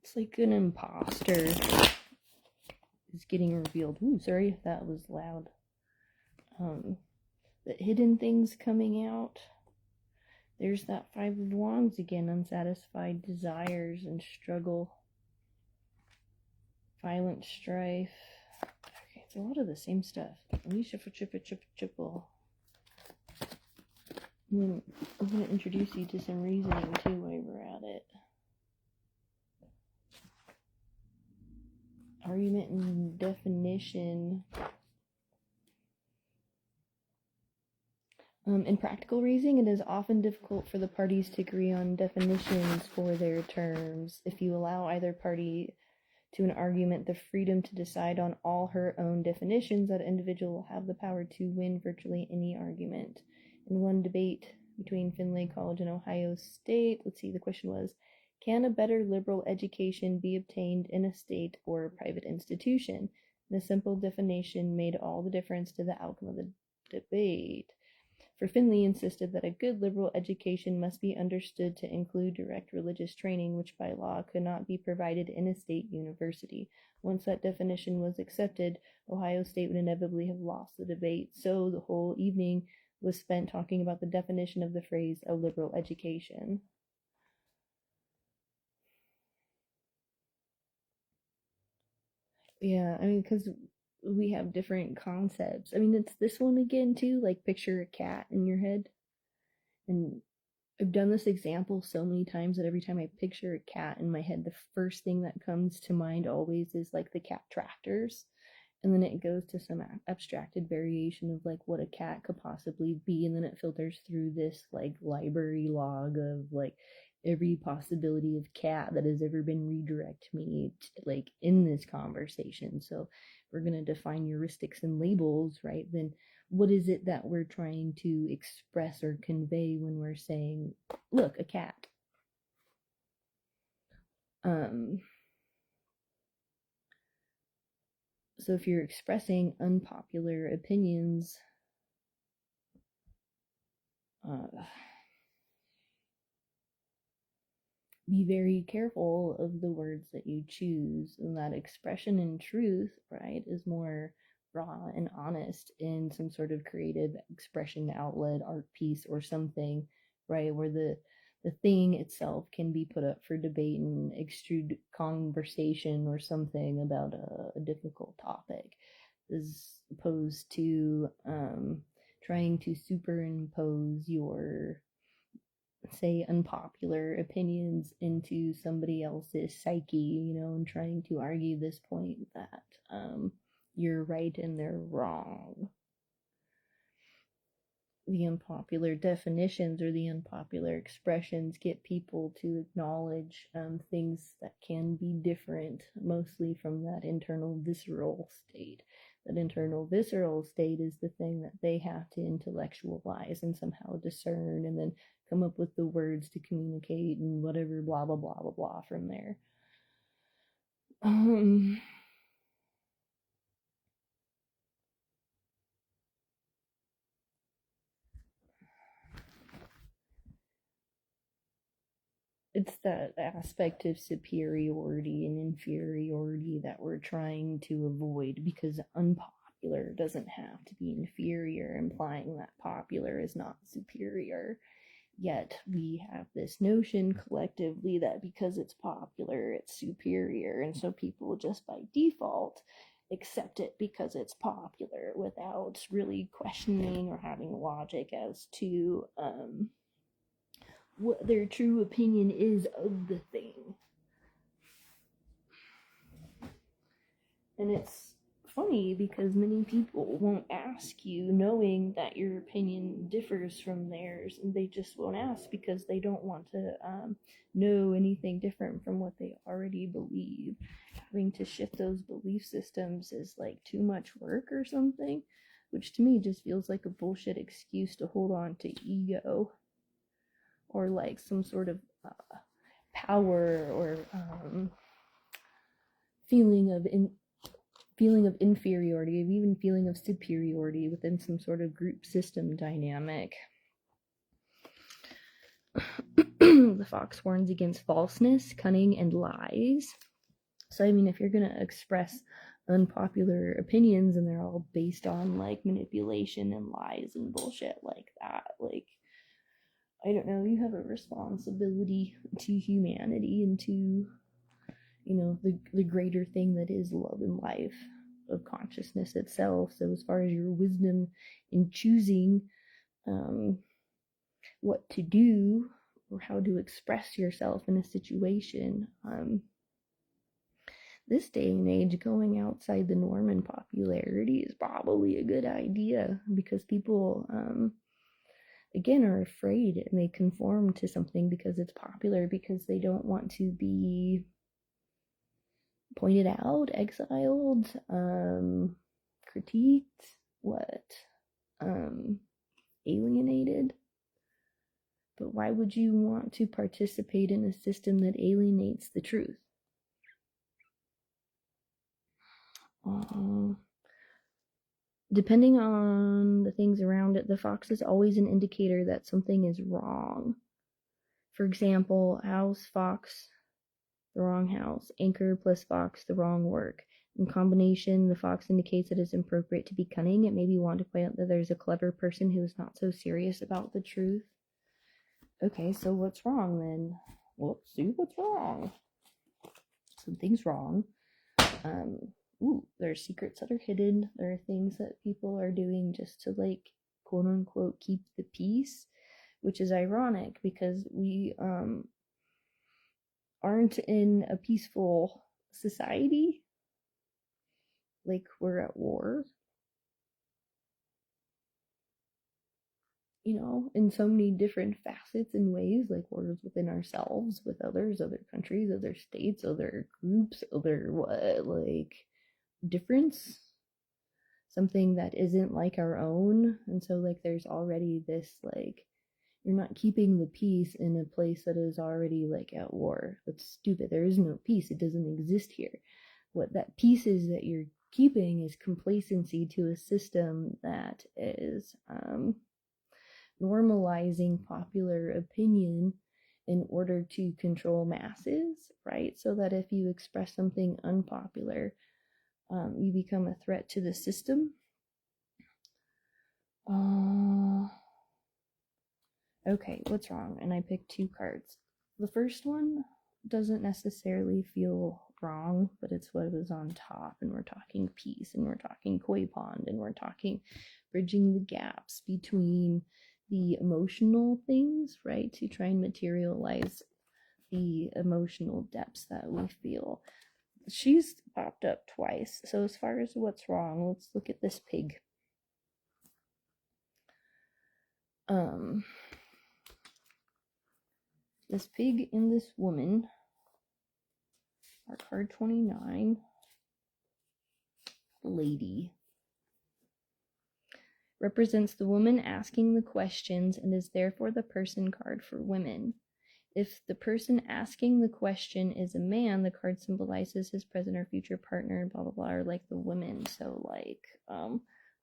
It's like an imposter is getting revealed. Ooh, sorry if that was loud. The hidden things coming out. There's that Five of Wands again. Unsatisfied desires and struggle. Violent strife. Okay, it's a lot of the same stuff. Let me triple. I'm going to introduce you to some reasoning too while we're at it. Argument and definition. In practical reasoning, it is often difficult for the parties to agree on definitions for their terms. If you allow either party to an argument the freedom to decide on all her own definitions, that individual will have the power to win virtually any argument. In one debate between Findlay College and Ohio State, let's see, the question was, can a better liberal education be obtained in a state or private institution? And a simple definition made all the difference to the outcome of the debate. For Finley insisted that a good liberal education must be understood to include direct religious training, which by law could not be provided in a state university. Once that definition was accepted, Ohio State would inevitably have lost the debate, so the whole evening was spent talking about the definition of the phrase a liberal education. Yeah, I mean, because we have different concepts. I mean, it's this one again, too, like picture a cat in your head. And I've done this example so many times that every time I picture a cat in my head, the first thing that comes to mind always is like the cat tractors. And then it goes to some abstracted variation of like what a cat could possibly be. And then it filters through this like library log of like every possibility of cat that has ever been redirect me to, like in this conversation. So we're going to define heuristics and labels, right? Then what is it that we're trying to express or convey when we're saying, look, a cat? So if you're expressing unpopular opinions, be very careful of the words that you choose, and that expression in truth, right, is more raw and honest in some sort of creative expression outlet, art piece or something, right, where the thing itself can be put up for debate and extrude conversation or something about a difficult topic. as opposed to trying to superimpose your, say, unpopular opinions into somebody else's psyche, and trying to argue this point that you're right and they're wrong. The unpopular definitions or the unpopular expressions get people to acknowledge things that can be different, mostly from that internal visceral state. That internal visceral state is the thing that they have to intellectualize and somehow discern, and then come up with the words to communicate and whatever, blah, blah, blah, blah, blah from there. It's that aspect of superiority and inferiority that we're trying to avoid, because unpopular doesn't have to be inferior, implying that popular is not superior. Yet we have this notion collectively that because it's popular, it's superior, and so people just by default accept it because it's popular without really questioning or having logic as to what their true opinion is of the thing. And it's funny because many people won't ask you knowing that your opinion differs from theirs, and they just won't ask because they don't want to know anything different from what they already believe. Having to shift those belief systems is like too much work or something, which to me just feels like a bullshit excuse to hold on to ego, or like some sort of power, or feeling of inferiority, or even feeling of superiority within some sort of group system dynamic. The fox warns against falseness, cunning, and lies. So, I mean, if you're going to express unpopular opinions and they're all based on like manipulation and lies and bullshit like that, like, I don't know, you have a responsibility to humanity and to, the greater thing that is love and life of consciousness itself. So as far as your wisdom in choosing what to do or how to express yourself in a situation, this day and age, going outside the norm in popularity is probably a good idea, because people again are afraid and they conform to something because it's popular, because they don't want to be pointed out, exiled, critiqued, alienated. But why would you want to participate in a system that alienates the truth? Depending on the things around it, the fox is always an indicator that something is wrong. For example, house, fox, the wrong house. Anchor plus fox, the wrong work. In combination, the fox indicates it is appropriate to be cunning. It may be want to point out that there's a clever person who is not so serious about the truth. Okay, so what's wrong then? Well, let's see what's wrong. Something's wrong. There are secrets that are hidden. There are things that people are doing just to, like, quote unquote, keep the peace, which is ironic because we aren't in a peaceful society. Like, we're at war, in so many different facets and ways, like wars within ourselves, with others, other countries, other states, other groups, other difference, something that isn't like our own. And so, like, there's already this, like, you're not keeping the peace in a place that is already, like, at war. That's stupid. There is no peace. It doesn't exist here. What that peace is that you're keeping is complacency to a system that is normalizing popular opinion in order to control masses, right? So that if you express something unpopular, you become a threat to the system. Okay, what's wrong? And I picked two cards. The first one doesn't necessarily feel wrong, but it's what was on top. And we're talking peace, and we're talking koi pond, and we're talking bridging the gaps between the emotional things, right, to try and materialize the emotional depths that we feel. She's popped up twice. So as far as what's wrong, let's look at this pig. This pig and this woman are card 29. Lady represents the woman asking the questions and is therefore the person card for women. If the person asking the question is a man, the card symbolizes his present or future partner, blah, blah, blah, or like the women. So, like,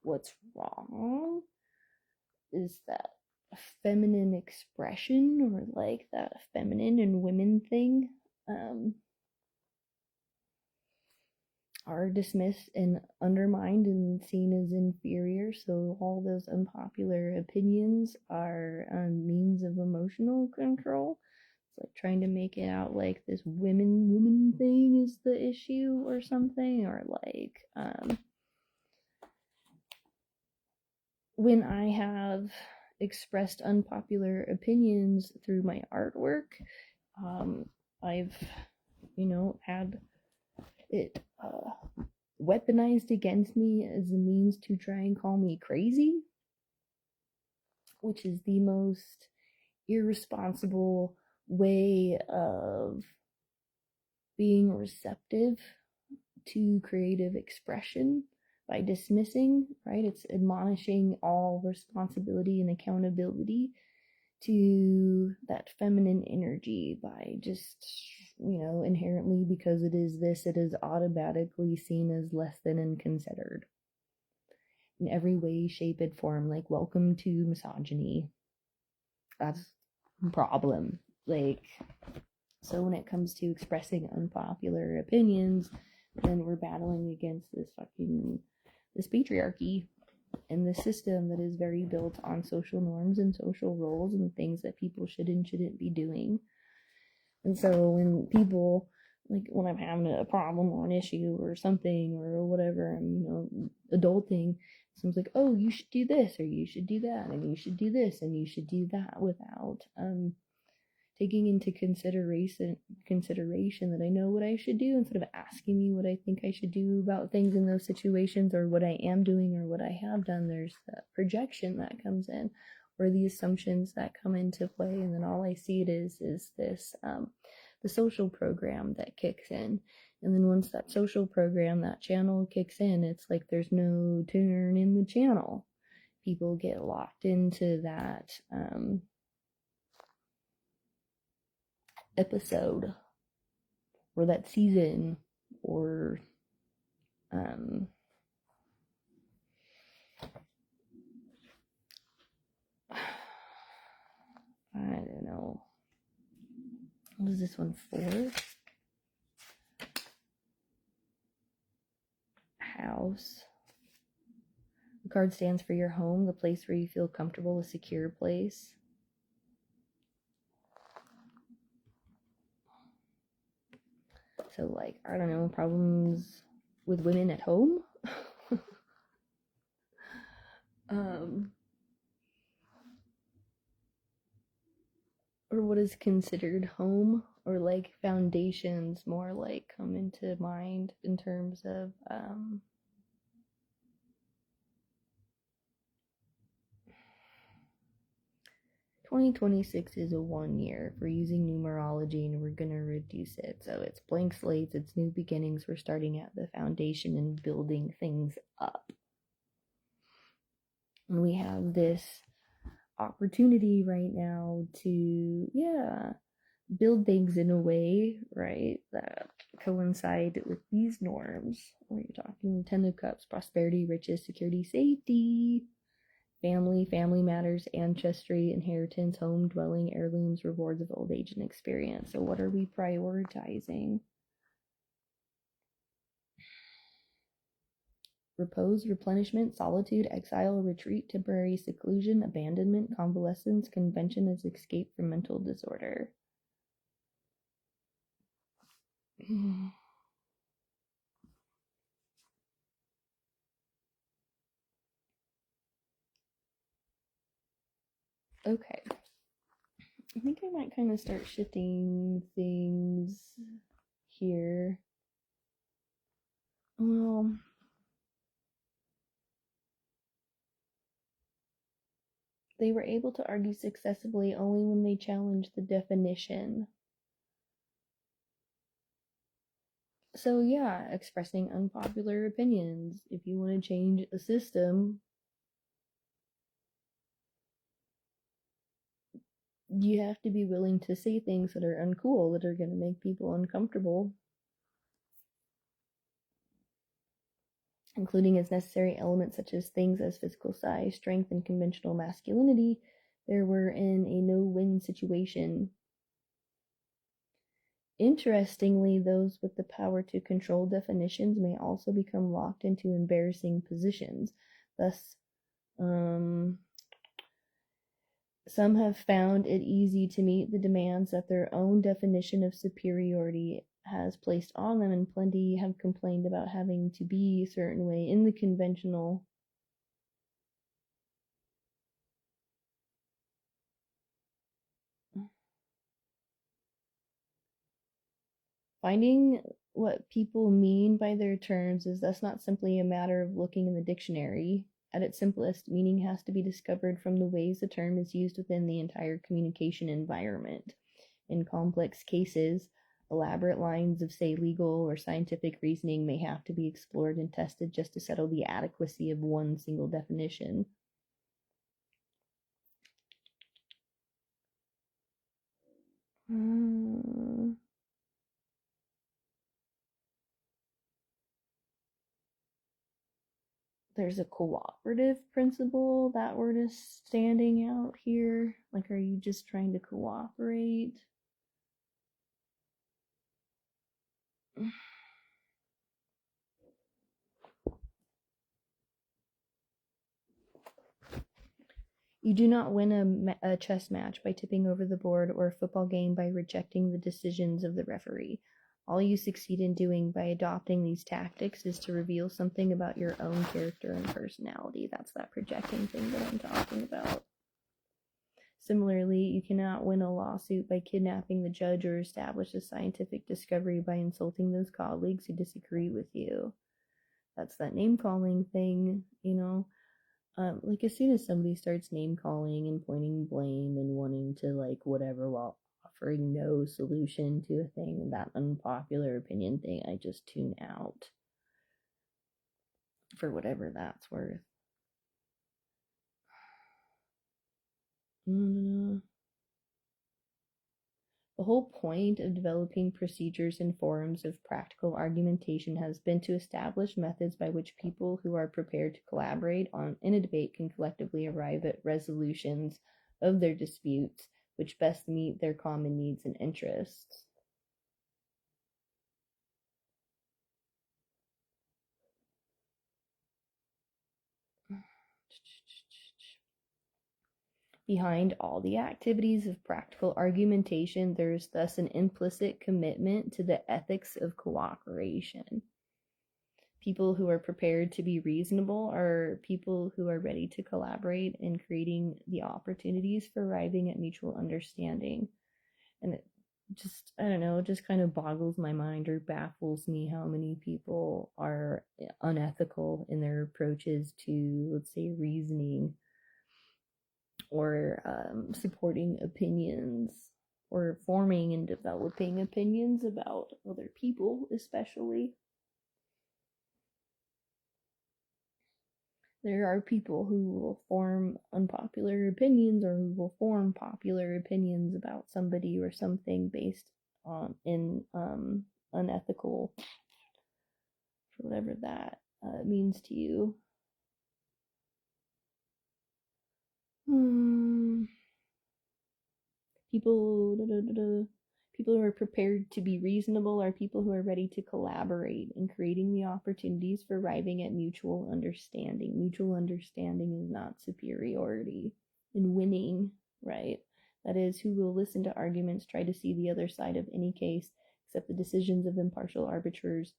what's wrong is that feminine expression, or like that feminine and women thing, are dismissed and undermined and seen as inferior. So all those unpopular opinions are a means of emotional control. It's like trying to make it out like this woman thing is the issue or something, or like when I have expressed unpopular opinions through my artwork, I've had it weaponized against me as a means to try and call me crazy, which is the most irresponsible way of being receptive to creative expression by dismissing, right? It's admonishing all responsibility and accountability to that feminine energy by just, inherently, because it is this, it is automatically seen as less than and considered in every way, shape, and form. Like, welcome to misogyny. That's a problem. Like, so when it comes to expressing unpopular opinions, then we're battling against this patriarchy and the system that is very built on social norms and social roles and things that people should and shouldn't be doing. And so when people, like when I'm having a problem or an issue or something or whatever, I'm, adulting, someone's like, oh, you should do this or you should do that and you should do this and you should do that, without taking into consideration that I know what I should do, instead of asking me what I think I should do about things in those situations, or what I am doing or what I have done. There's the projection that comes in, or the assumptions that come into play, and then all I see it is this the social program that kicks in. And then once that social program, that channel kicks in, it's like there's no turn in the channel. People get locked into that episode or that season, or I don't know, what is this one for? House. The card stands for your home, the place where you feel comfortable, a secure place. So, like, I don't know, problems with women at home? Or what is considered home, or like foundations more like come into mind in terms of 2026 is a 1 year. We're using numerology and we're going to reduce it. So it's blank slates, it's new beginnings. We're starting at the foundation and building things up. And we have this opportunity right now to, build things in a way, right, that coincide with these norms. Where you're talking 10 of Cups, prosperity, riches, security, safety, family matters, ancestry, inheritance, home, dwelling, heirlooms, rewards of old age and experience. So what are we prioritizing? Repose, replenishment, solitude, exile, retreat, temporary seclusion, abandonment, convalescence, convention as escape from mental disorder. Okay. I think I might kind of start shifting things here. Well, they were able to argue successfully only when they challenged the definition. So, yeah, expressing unpopular opinions. If you want to change a system, you have to be willing to say things that are uncool, that are going to make people uncomfortable, including as necessary elements such as things as physical size, strength, and conventional masculinity. There were in a no-win situation. Interestingly, those with the power to control definitions may also become locked into embarrassing positions. Thus, some have found it easy to meet the demands that their own definition of superiority has placed on them, and plenty have complained about having to be a certain way in the conventional. Finding what people mean by their terms is thus not simply a matter of looking in the dictionary. At its simplest, meaning has to be discovered from the ways the term is used within the entire communication environment. In complex cases, elaborate lines of, say, legal or scientific reasoning may have to be explored and tested just to settle the adequacy of one single definition. There's a cooperative principle that word is standing out here. Like, are you just trying to cooperate? You do not win a chess match by tipping over the board or a football game by rejecting the decisions of the referee. All you succeed in doing by adopting these tactics is to reveal something about your own character and personality. That's that projecting thing that I'm talking about. Similarly, you cannot win a lawsuit by kidnapping the judge or establish a scientific discovery by insulting those colleagues who disagree with you. That's that name calling thing, you know. Like as soon as somebody starts name calling and pointing blame and wanting to like whatever while offering no solution to a thing, that unpopular opinion thing, I just tune out for whatever that's worth. The whole point of developing procedures and forums of practical argumentation has been to establish methods by which people who are prepared to collaborate in a debate can collectively arrive at resolutions of their disputes which best meet their common needs and interests. Behind all the activities of practical argumentation, there is thus an implicit commitment to the ethics of cooperation. People who are prepared to be reasonable are people who are ready to collaborate in creating the opportunities for arriving at mutual understanding. And it just, I don't know, it just kind of boggles my mind or baffles me how many people are unethical in their approaches to, let's say, reasoning or supporting opinions or forming and developing opinions about other people, especially. There are people who will form unpopular opinions or who will form popular opinions about somebody or something based on in unethical, for whatever that means to you. People who are prepared to be reasonable are people who are ready to collaborate in creating the opportunities for arriving at mutual understanding. Mutual understanding is not superiority in winning, right? That is, who will listen to arguments, try to see the other side of any case, accept the decisions of impartial arbiters,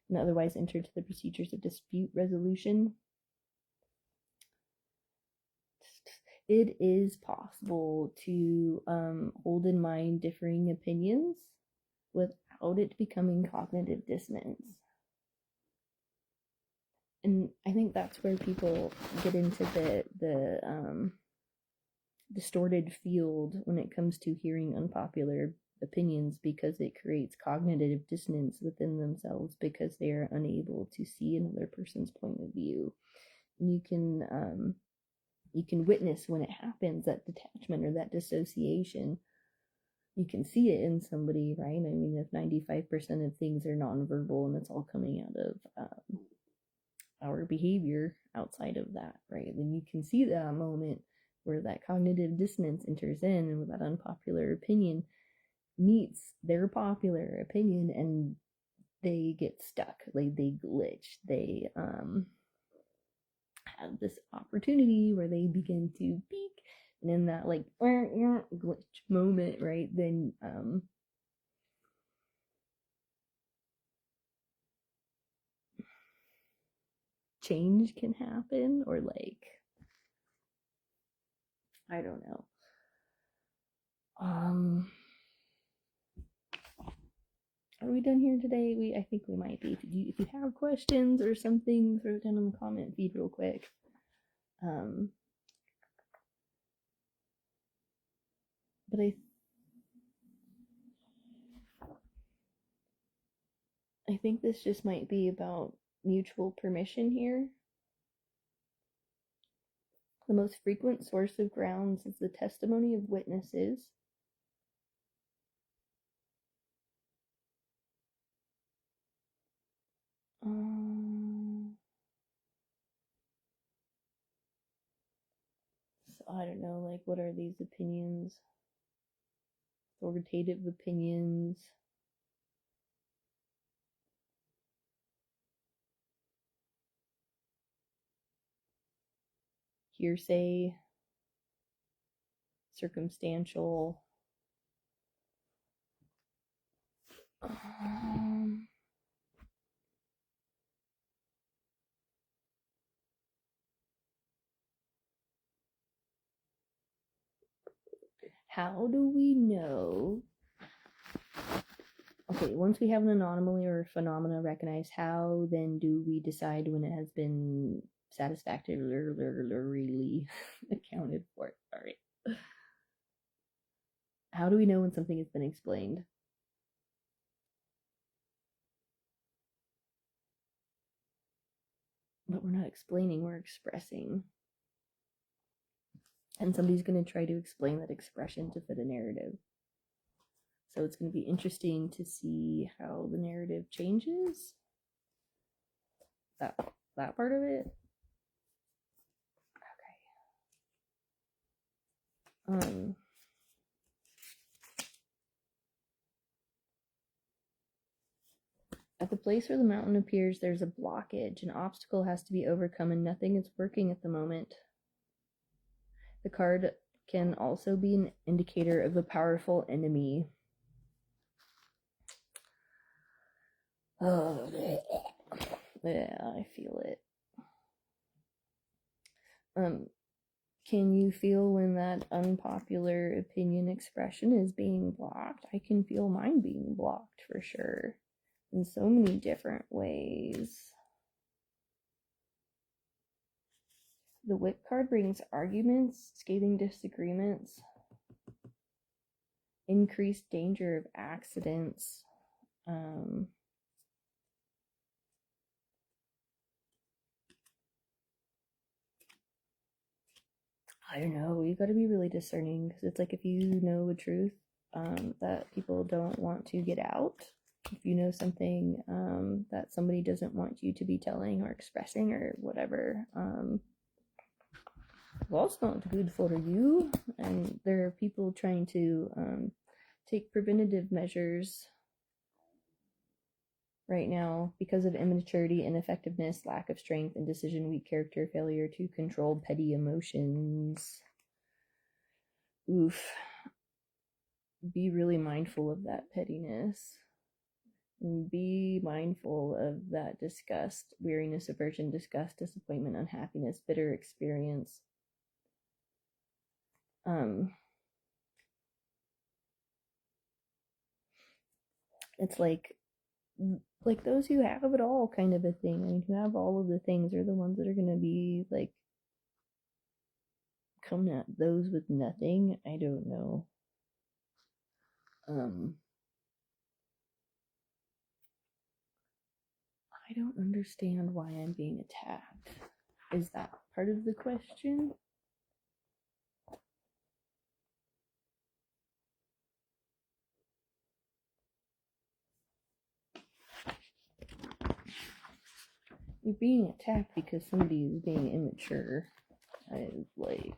and otherwise enter into the procedures of dispute resolution. it is possible to hold in mind differing opinions without it becoming cognitive dissonance. And I think that's where people get into the distorted field when it comes to hearing unpopular opinions, because it creates cognitive dissonance within themselves because they are unable to see another person's point of view. And you can witness when it happens, that detachment or that dissociation. You can see it in somebody, right? I mean, if 95% of things are nonverbal and it's all coming out of our behavior outside of that, right? Then you can see that moment where that cognitive dissonance enters in, and that unpopular opinion meets their popular opinion, and they get stuck, like they glitch, they have this opportunity where they begin to peak, and in that like glitch moment, right, then change can happen, or like, I don't know. Are we done here today? I think we might be. If you have questions or something, throw it down in the comment feed real quick. But I think this just might be about mutual permission here. The most frequent source of grounds is the testimony of witnesses. So I don't know, like, what are these opinions? Authoritative opinions. Hearsay. Circumstantial. How do we know? Okay, once we have an anomaly or phenomena recognized, how then do we decide when it has been satisfactorily accounted for? All right. How do we know when something has been explained? But we're not explaining, we're expressing. And somebody's going to try to explain that expression to fit a narrative. So it's going to be interesting to see how the narrative changes. That part of it. Okay. At the place where the mountain appears, there's a blockage. An obstacle has to be overcome, and nothing is working at the moment. The card can also be an indicator of a powerful enemy. Oh, yeah, I feel it. Can you feel when that unpopular opinion expression is being blocked? I can feel mine being blocked for sure, in so many different ways. The whip card brings arguments, scathing disagreements, increased danger of accidents. I don't know, you got to be really discerning, because it's like, if you know a truth that people don't want to get out, if you know something that somebody doesn't want you to be telling or expressing or whatever, well, it's not good for you. And there are people trying to take preventative measures right now because of immaturity, ineffectiveness, lack of strength, and decision, weak character, failure to control petty emotions. Oof. Be really mindful of that pettiness. And be mindful of that disgust, weariness, aversion, disgust, disappointment, unhappiness, bitter experience. It's like those who have it all kind of a thing. I mean, who have all of the things are the ones that are going to be like coming at those with nothing. I don't know. I don't understand why I'm being attacked. Is that part of the question? You're being attacked because somebody is being immature. I like.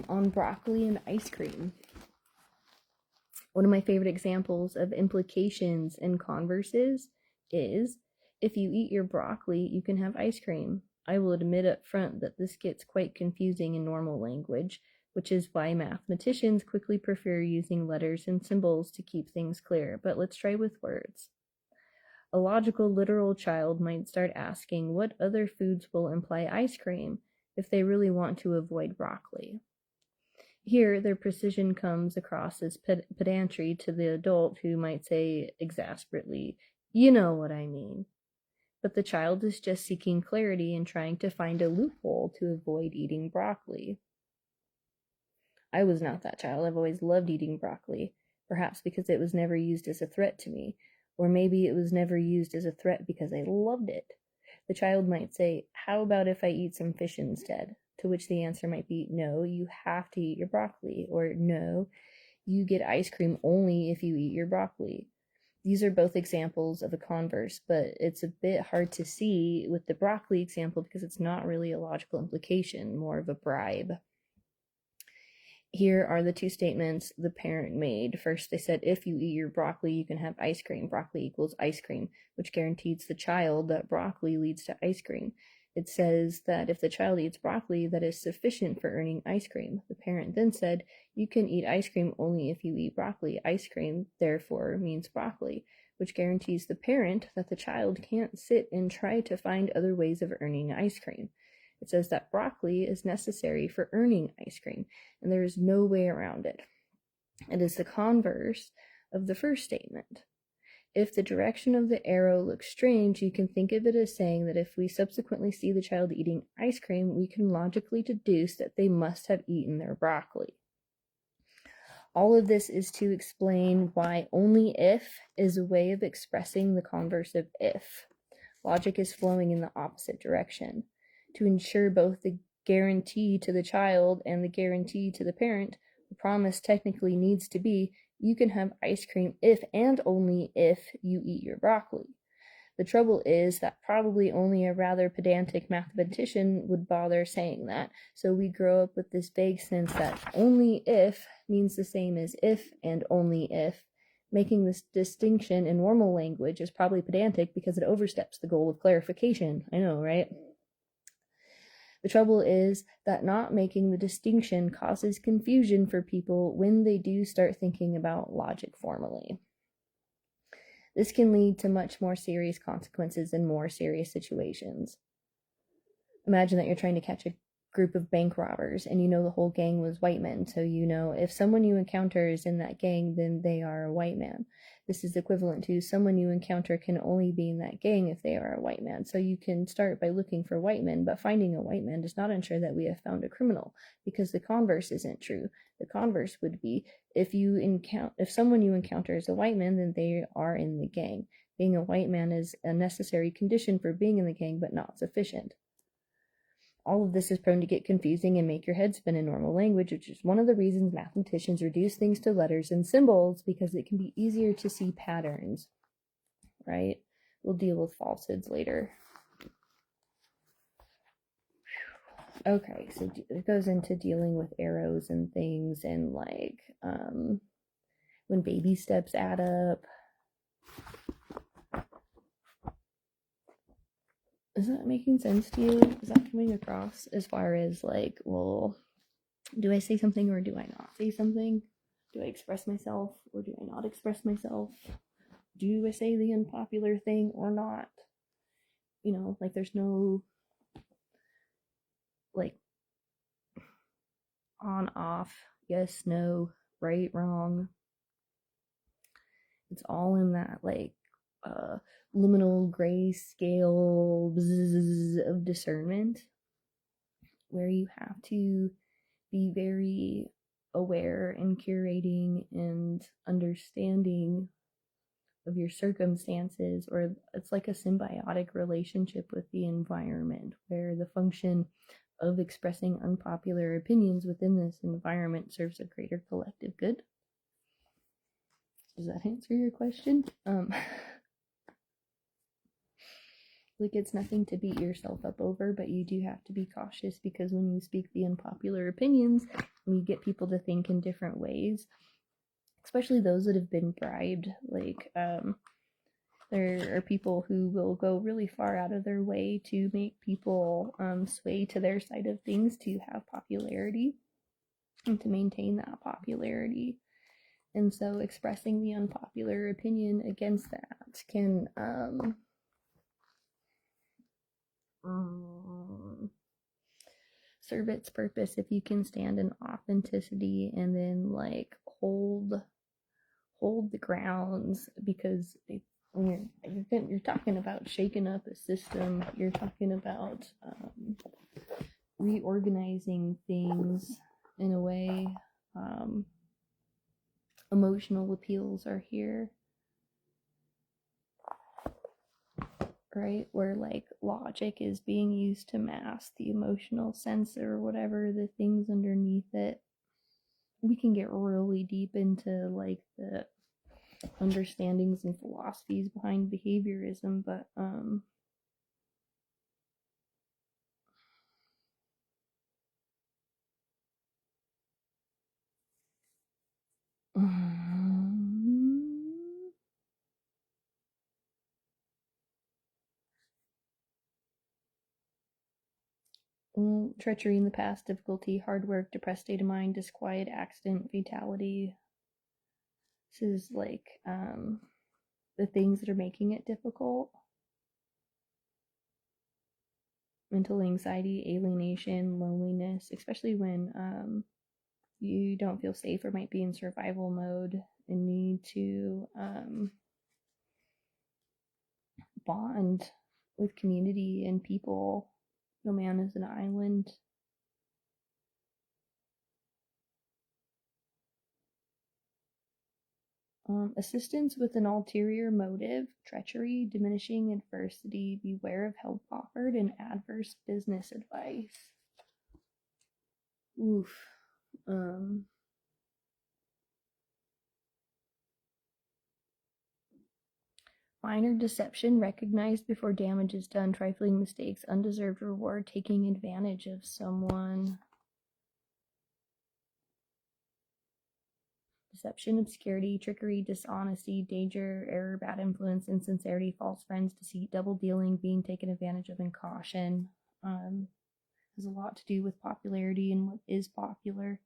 On broccoli and ice cream. One of my favorite examples of implications and converses is, if you eat your broccoli, you can have ice cream. I will admit up front that this gets quite confusing in normal language, which is why mathematicians quickly prefer using letters and symbols to keep things clear. But let's try with words. A logical, literal child might start asking what other foods will imply ice cream if they really want to avoid broccoli. Here, their precision comes across as pedantry to the adult who might say exasperately, "You know what I mean." But the child is just seeking clarity and trying to find a loophole to avoid eating broccoli. I was not that child. I've always loved eating broccoli, perhaps because it was never used as a threat to me, or maybe it was never used as a threat because I loved it. The child might say, "How about if I eat some fish instead?" To which the answer might be, "No, you have to eat your broccoli," or "No, you get ice cream only if you eat your broccoli." These are both examples of a converse, but it's a bit hard to see with the broccoli example because it's not really a logical implication, more of a bribe. Here are the two statements the parent made. First, they said, if you eat your broccoli, you can have ice cream. Broccoli equals ice cream, which guarantees the child that broccoli leads to ice cream. It says that if the child eats broccoli, that is sufficient for earning ice cream. The parent then said, you can eat ice cream only if you eat broccoli. Ice cream, therefore, means broccoli, which guarantees the parent that the child can't sit and try to find other ways of earning ice cream. It says that broccoli is necessary for earning ice cream, and there is no way around it. It is the converse of the first statement. If the direction of the arrow looks strange, you can think of it as saying that if we subsequently see the child eating ice cream, we can logically deduce that they must have eaten their broccoli. All of this is to explain why only if is a way of expressing the converse of if. Logic is flowing in the opposite direction. To ensure both the guarantee to the child and the guarantee to the parent, the promise technically needs to be, you can have ice cream if and only if you eat your broccoli. The trouble is that probably only a rather pedantic mathematician would bother saying that, so we grow up with this vague sense that only if means the same as if and only if. Making this distinction in normal language is probably pedantic because it oversteps the goal of clarification. I know, right? The trouble is that not making the distinction causes confusion for people when they do start thinking about logic formally. This can lead to much more serious consequences in more serious situations. Imagine that you're trying to catch a group of bank robbers and you know the whole gang was white men, so you know if someone you encounter is in that gang, then they are a white man. This is equivalent to someone you encounter can only be in that gang if they are a white man. So you can start by looking for white men, but finding a white man does not ensure that we have found a criminal, because the converse isn't true. The converse would be if someone you encounter is a white man, then they are in the gang. Being a white man is a necessary condition for being in the gang, but not sufficient. All of this is prone to get confusing and make your head spin in normal language, which is one of the reasons mathematicians reduce things to letters and symbols, because it can be easier to see patterns, right? We'll deal with falsehoods later. Okay, so it goes into dealing with arrows and things, and like when baby steps add up. Is that making sense to you? Is that coming across as far as like, well, do I say something or do I not say something? Do I express myself or do I not express myself? Do I say the unpopular thing or not? You know, like there's no like on, off, yes, no, right, wrong. It's all in that like liminal gray scale of discernment where you have to be very aware and curating and understanding of your circumstances, or it's like a symbiotic relationship with the environment where the function of expressing unpopular opinions within this environment serves a greater collective good. Does that answer your question? Like it's nothing to beat yourself up over, but you do have to be cautious because when you speak the unpopular opinions, you get people to think in different ways, especially those that have been bribed. Like there are people who will go really far out of their way to make people sway to their side of things to have popularity and to maintain that popularity. And so expressing the unpopular opinion against that can serve its purpose if you can stand in authenticity and then like hold the grounds, because when you're talking about shaking up a system, you're talking about reorganizing things in a way. Emotional appeals are here, right? Where like logic is being used to mask the emotional sense or whatever the things underneath it. We can get really deep into like the understandings and philosophies behind behaviorism, but treachery in the past, difficulty, hard work, depressed state of mind, disquiet, accident, fatality. This is like the things that are making it difficult. Mental anxiety, alienation, loneliness, especially when you don't feel safe or might be in survival mode and need to bond with community and people. No man is an island. Assistance with an ulterior motive, treachery, diminishing adversity, beware of help offered, and adverse business advice. Oof. Minor deception recognized before damage is done, trifling mistakes, undeserved reward, taking advantage of someone. Deception, obscurity, trickery, dishonesty, danger, error, bad influence, insincerity, false friends, deceit, double dealing, being taken advantage of, and caution. Has a lot to do with popularity and what is popular.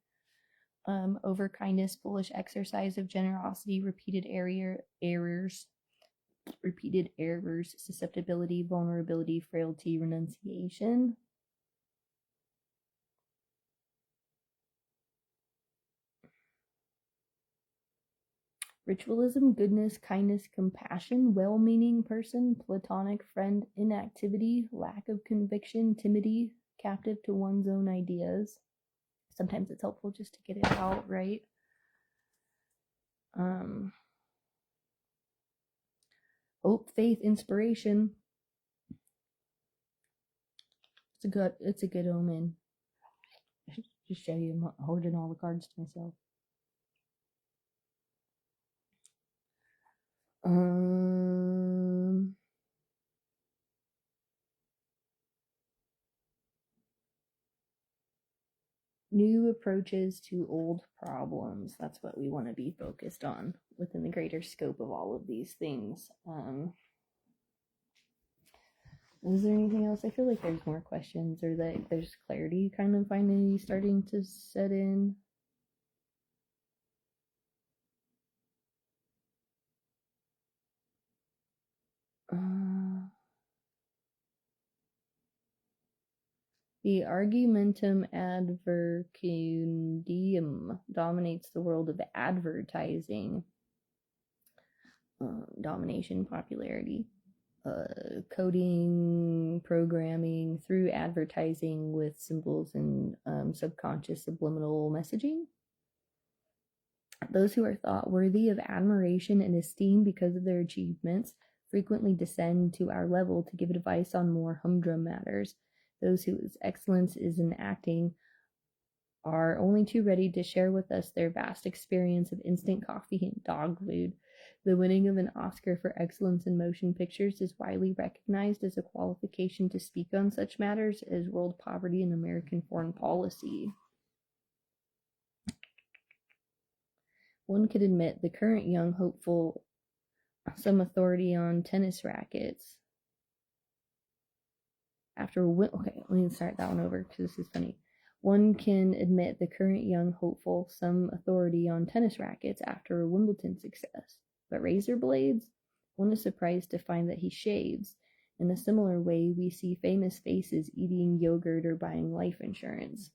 Over kindness, foolish exercise of generosity, repeated errors, susceptibility, vulnerability, frailty, renunciation. Ritualism, goodness, kindness, compassion, well-meaning person, platonic friend, inactivity, lack of conviction, timidity, captive to one's own ideas. Sometimes it's helpful just to get it out, right? Hope, faith, inspiration. It's a good omen. I should just show you. I'm holding all the cards to myself. New approaches to old problems. That's what we want to be focused on within the greater scope of all of these things. is there anything else? I feel like there's more questions, or that there's clarity kind of finally starting to set in. The argumentum advercundium dominates the world of advertising. Domination, popularity, coding, programming through advertising with symbols and subconscious subliminal messaging. Those who are thought worthy of admiration and esteem because of their achievements frequently descend to our level to give advice on more humdrum matters. Those whose excellence is in acting are only too ready to share with us their vast experience of instant coffee and dog food. The winning of an Oscar for excellence in motion pictures is widely recognized as a qualification to speak on such matters as world poverty and American foreign policy. One could admit the current young hopeful some authority on tennis rackets. Okay, let me start that one over because this is funny. One can admit the current young hopeful some authority on tennis rackets after a Wimbledon success. But razor blades? One is surprised to find that he shaves. In a similar way, we see famous faces eating yogurt or buying life insurance.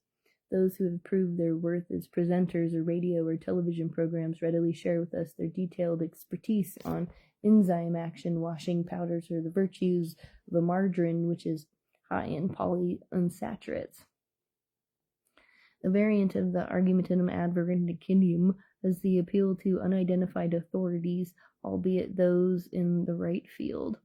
Those who have proved their worth as presenters of radio or television programs readily share with us their detailed expertise on enzyme action, washing powders, or the virtues of a margarine which is high in polyunsaturates. The variant of the argumentum advercundium is the appeal to unidentified authorities, albeit those in the right field.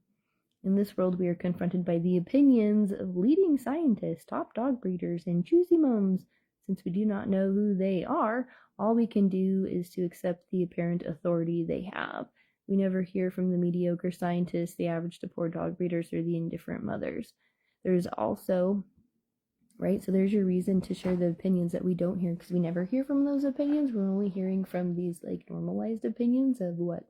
In this world, we are confronted by the opinions of leading scientists, top dog breeders, and choosy mums. Since we do not know who they are, all we can do is to accept the apparent authority they have. We never hear from the mediocre scientists, the average to poor dog breeders, or the indifferent mothers. There's also, right, so there's your reason to share the opinions that we don't hear, because we never hear from those opinions. We're only hearing from these like normalized opinions of what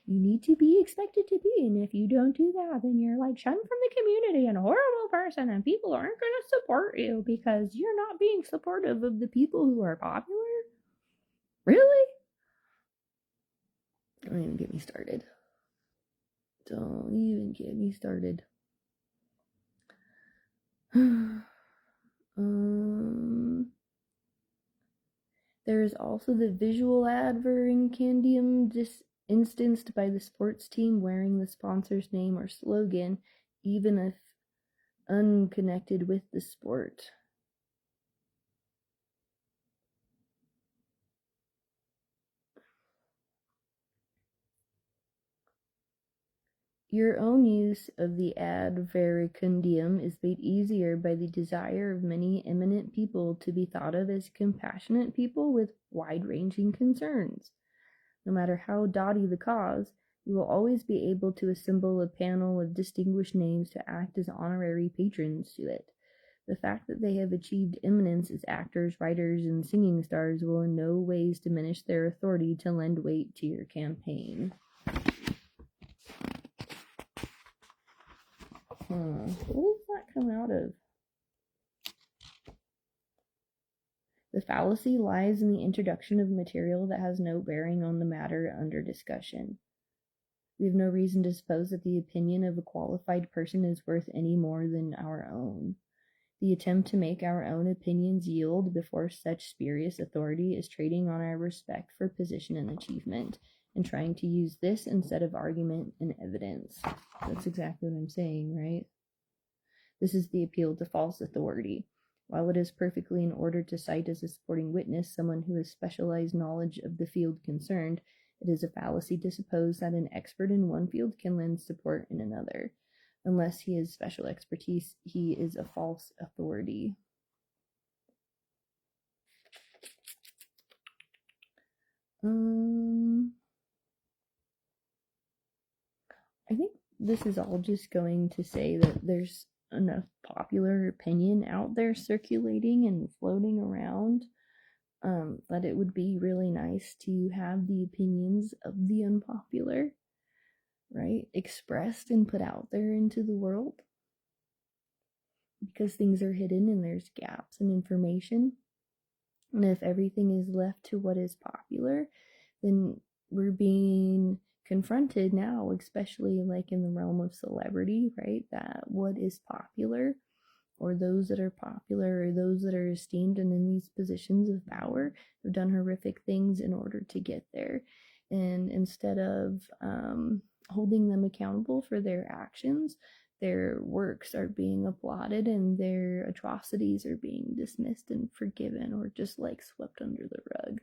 you need to be expected to be, and if you don't do that, then you're like shunned from the community and a horrible person, and people aren't going to support you because you're not being supportive of the people who are popular. Really? Don't even get me started. Don't even get me started. There is also the visual advercundium instanced by the sports team wearing the sponsor's name or slogan, even if unconnected with the sport. Your own use of the advercundium is made easier by the desire of many eminent people to be thought of as compassionate people with wide-ranging concerns. No matter how dotty the cause, you will always be able to assemble a panel of distinguished names to act as honorary patrons to it. The fact that they have achieved eminence as actors, writers, and singing stars will in no ways diminish their authority to lend weight to your campaign. What does that come out of? The fallacy lies in the introduction of material that has no bearing on the matter under discussion. We have no reason to suppose that the opinion of a qualified person is worth any more than our own. The attempt to make our own opinions yield before such spurious authority is trading on our respect for position and achievement, and trying to use this instead of argument and evidence. That's exactly what I'm saying, right? This is the appeal to false authority. While it is perfectly in order to cite as a supporting witness someone who has specialized knowledge of the field concerned, it is a fallacy to suppose that an expert in one field can lend support in another. Unless he has special expertise, he is a false authority. I think this is all just going to say that there's enough popular opinion out there circulating and floating around that it would be really nice to have the opinions of the unpopular, right, expressed and put out there into the world. because things are hidden and there's gaps in information. And if everything is left to what is popular, then we're being confronted now, especially like in the realm of celebrity, right? That what is popular, or those that are popular, or those that are esteemed and in these positions of power, have done horrific things in order to get there. And instead of holding them accountable for their actions, their works are being applauded and their atrocities are being dismissed and forgiven, or just like swept under the rug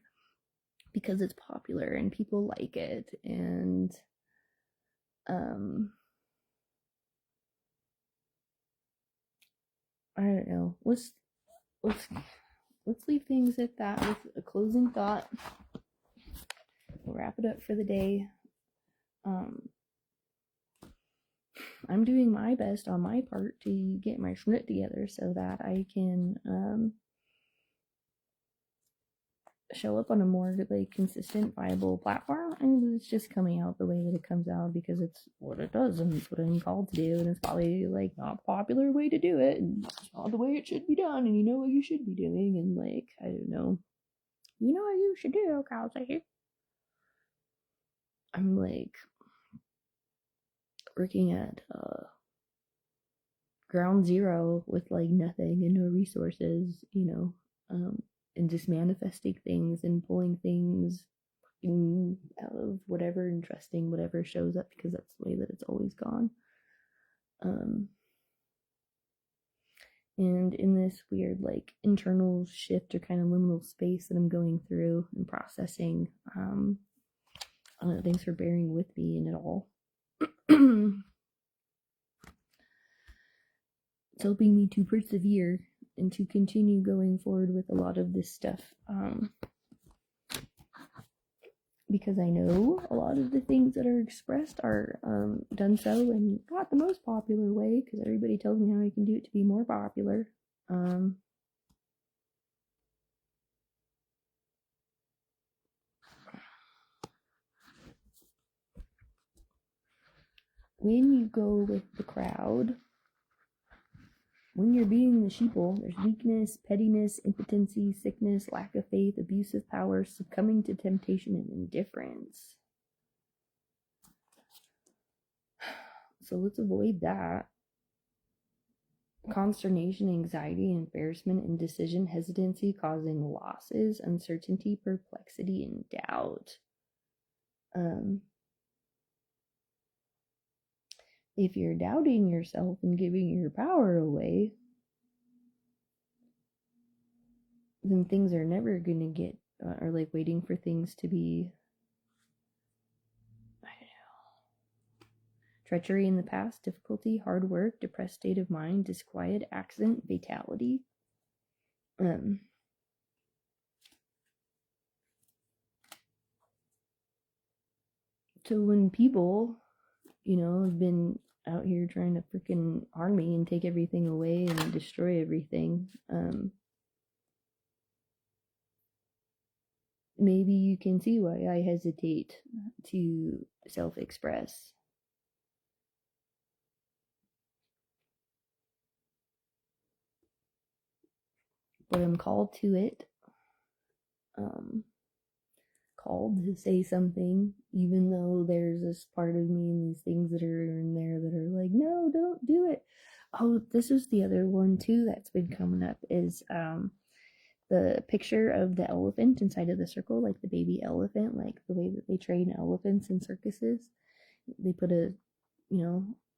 because it's popular and people like it. And I don't know. Let's leave things at that with a closing thought. We'll wrap it up for the day. I'm doing my best on my part to get my schmidt together so that I can show up on a more like consistent, viable platform. And it's just coming out the way that it comes out because it's what it does and it's what I'm called to do, and it's probably like not a popular way to do it, and it's not the way it should be done, and you know what you should be doing, and like I don't know, you know what you should do, Kelsey. I'm like working at ground zero with like nothing and no resources, and just manifesting things and pulling things out of whatever and trusting whatever shows up, because that's the way that it's always gone. And in this weird like internal shift or kind of liminal space that I'm going through and processing, thanks for bearing with me in it all. It's helping me to persevere and to continue going forward with a lot of this stuff, because I know a lot of the things that are expressed are done so in not the most popular way, because everybody tells me how I can do it to be more popular. When you go with the crowd, when you're being the sheeple, there's weakness, pettiness, impotency, sickness, lack of faith, abuse of power, succumbing to temptation, and indifference. So let's avoid that. Consternation, anxiety, embarrassment, indecision, hesitancy, causing losses, uncertainty, perplexity, and doubt. If you're doubting yourself and giving your power away, then things are never going to get, or like waiting for things to be, I don't know, treachery in the past, difficulty, hard work, depressed state of mind, disquiet, accident, fatality. So when people, have been out here trying to freaking harm me and take everything away and destroy everything, maybe you can see why I hesitate to self-express. But I'm called to it. Called to say something, even though there's this part of me and these things that are in there that are like, no, don't do it. Oh, this is the other one too that's been coming up, is the picture of the elephant inside of the circle, like the baby elephant, like the way that they train elephants in circuses. They put a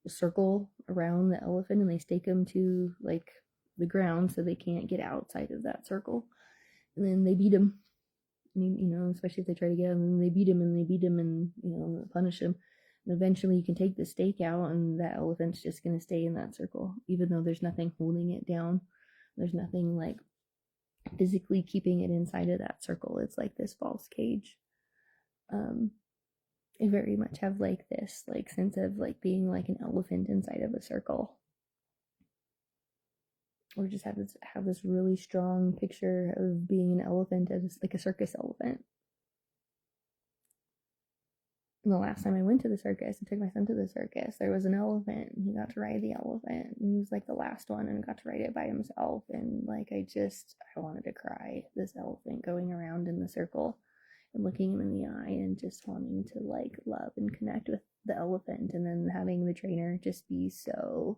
circle around the elephant and they stake them to like the ground so they can't get outside of that circle, and then they beat them. Especially if they try to get him, and they beat him and punish him. And eventually you can take the stake out and that elephant's just going to stay in that circle, even though there's nothing holding it down. There's nothing like physically keeping it inside of that circle. It's like this false cage. I very much have like this like sense of like being like an elephant inside of a circle. Or just have this really strong picture of being an elephant as like a circus elephant. And the last time I went to the circus, I took my son to the circus, there was an elephant, and he got to ride the elephant, and he was like the last one and got to ride it by himself. And like, I wanted to cry. This elephant going around in the circle and looking him in the eye and just wanting to like love and connect with the elephant, and then having the trainer just be so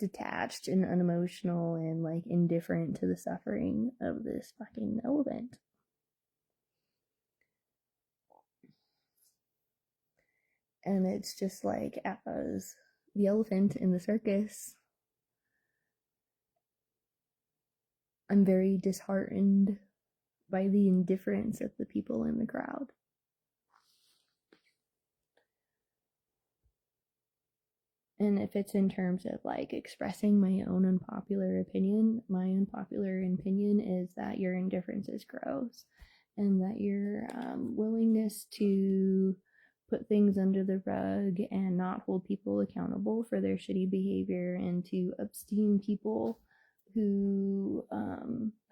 detached and unemotional and like indifferent to the suffering of this fucking elephant. And it's just like, as the elephant in the circus, I'm very disheartened by the indifference of the people in the crowd. And if it's in terms of like expressing my own unpopular opinion, my unpopular opinion is that your indifference is gross, and that your willingness to put things under the rug and not hold people accountable for their shitty behavior, and to esteem people who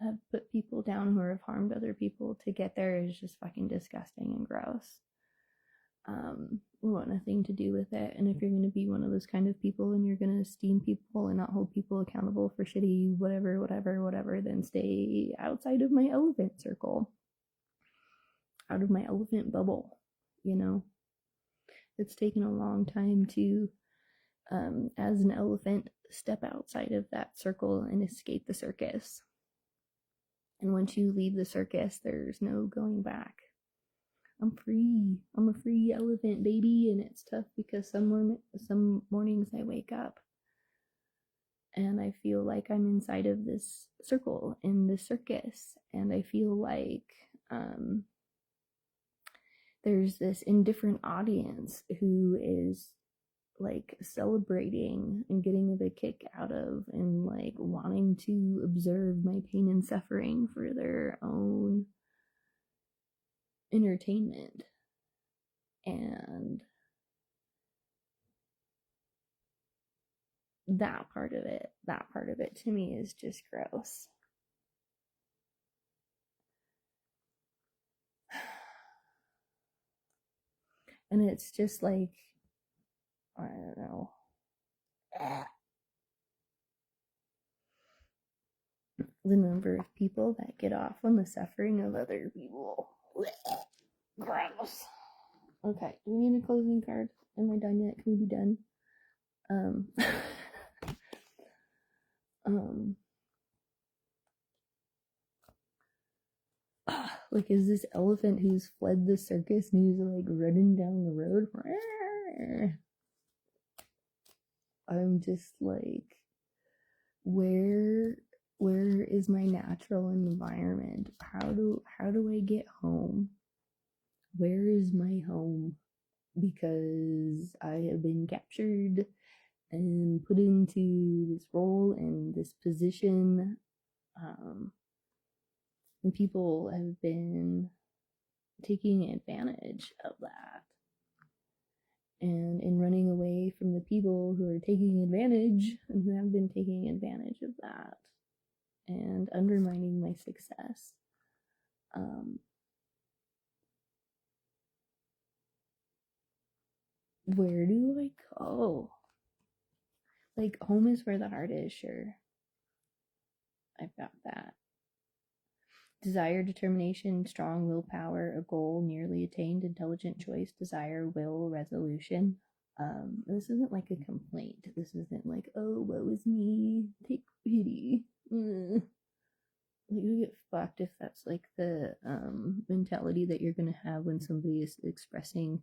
have put people down, who have harmed other people to get there, is just fucking disgusting and gross. We want nothing to do with it. And if you're going to be one of those kind of people, and you're going to esteem people and not hold people accountable for shitty whatever, then stay outside of my elephant circle, out of my elephant bubble. You know, it's taken a long time to as an elephant, step outside of that circle and escape the circus. And once you leave the circus, there's no going back. I'm free. I'm a free elephant, baby. And it's tough because some mornings I wake up and I feel like I'm inside of this circle in the circus, and I feel like there's this indifferent audience who is like celebrating and getting a kick out of, and like wanting to observe my pain and suffering for their own entertainment. And that part of it to me is just gross. And it's just like, I don't know, the number of people that get off on the suffering of other people. Gross. Okay, do we need a closing card? Am I done yet? Can we be done? Like, is this elephant who's fled the circus and he's like running down the road? I'm just like, where is my natural environment? How do I get home? Where is my home? Because I have been captured and put into this role and this position, and people have been taking advantage of that. And in running away from the people who are taking advantage and who have been taking advantage of that and undermining my success, where do I go? Like, home is where the heart is, sure. I've got that. Desire, determination, strong willpower, a goal nearly attained, intelligent choice, desire, will, resolution. This isn't like a complaint. This isn't like, oh, woe is me, take pity. Like, you get fucked if that's like the mentality that you're gonna have when somebody is expressing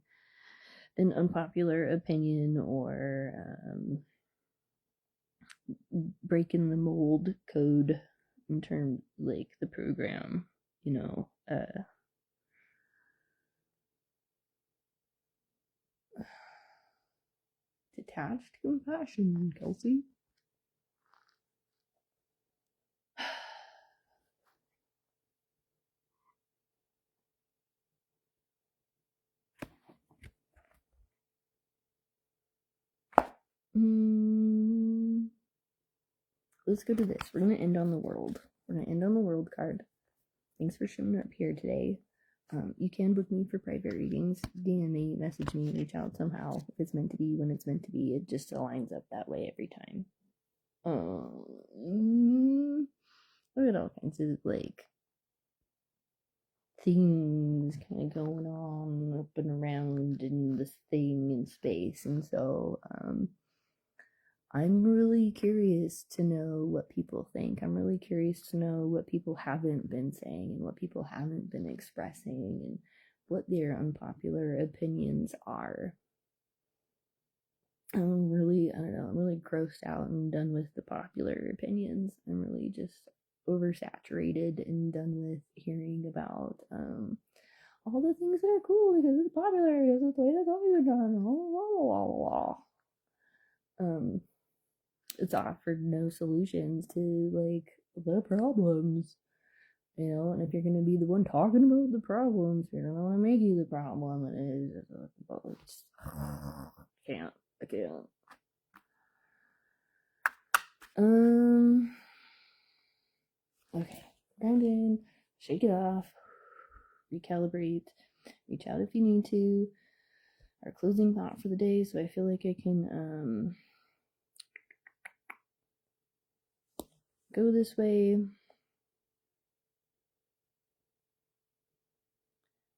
an unpopular opinion, or breaking the mold code in terms like the program, you know. Detached compassion, Kelsey. Let's go to this. We're going to end on the world. We're going to end on the world card. Thanks for showing up here today. You can book me for private readings. DM me, message me, reach out somehow. If it's meant to be, when it's meant to be, it just aligns up that way every time. Look at all kinds of like things kind of going on up and around in this thing in space, and so I'm really curious to know what people think. I'm really curious to know what people haven't been saying and what people haven't been expressing and what their unpopular opinions are. I'm really grossed out and done with the popular opinions. I'm really just oversaturated and done with hearing about all the things that are cool because it's popular, because it's the way it's always been done. Blah, blah, blah, blah. It's offered no solutions to like the problems, and if you're gonna be the one talking about the problems, you're gonna want to make you the problem. And it's I can't. Okay, ground in, shake it off, recalibrate, reach out if you need to. Our closing thought for the day, so I feel like I can go this way.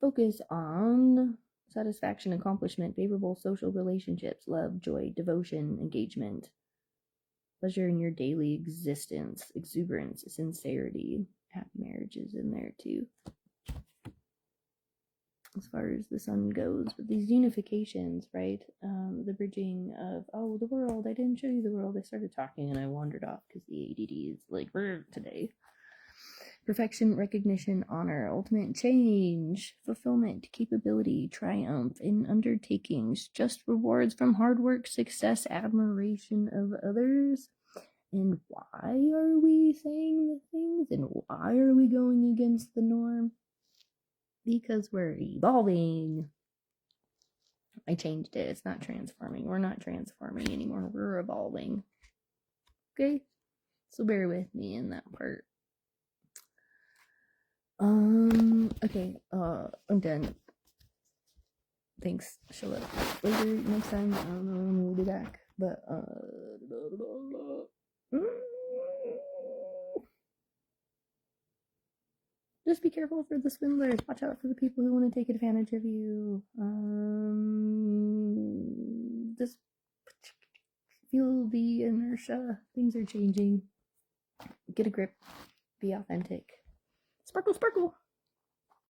Focus on satisfaction, accomplishment, favorable social relationships, love, joy, devotion, engagement, pleasure in your daily existence, exuberance, sincerity. Happy marriages in there too, as far as the sun goes. But these unifications, right? The bridging of, oh, the world, I didn't show you the world. I started talking and I wandered off because the ADD is like, today. Perfection, recognition, honor, ultimate change, fulfillment, capability, triumph in undertakings, just rewards from hard work, success, admiration of others. And why are we saying the things? And why are we going against the norm? Because we're evolving. I changed it. It's not transforming. We're not transforming anymore. We're evolving. Okay? So bear with me in that part. Okay, I'm done. Thanks. Show up later next time. I don't know when we'll be back, but just be careful for the swindlers. Watch out for the people who want to take advantage of you. Just feel the inertia. Things are changing. Get a grip. Be authentic. Sparkle, sparkle.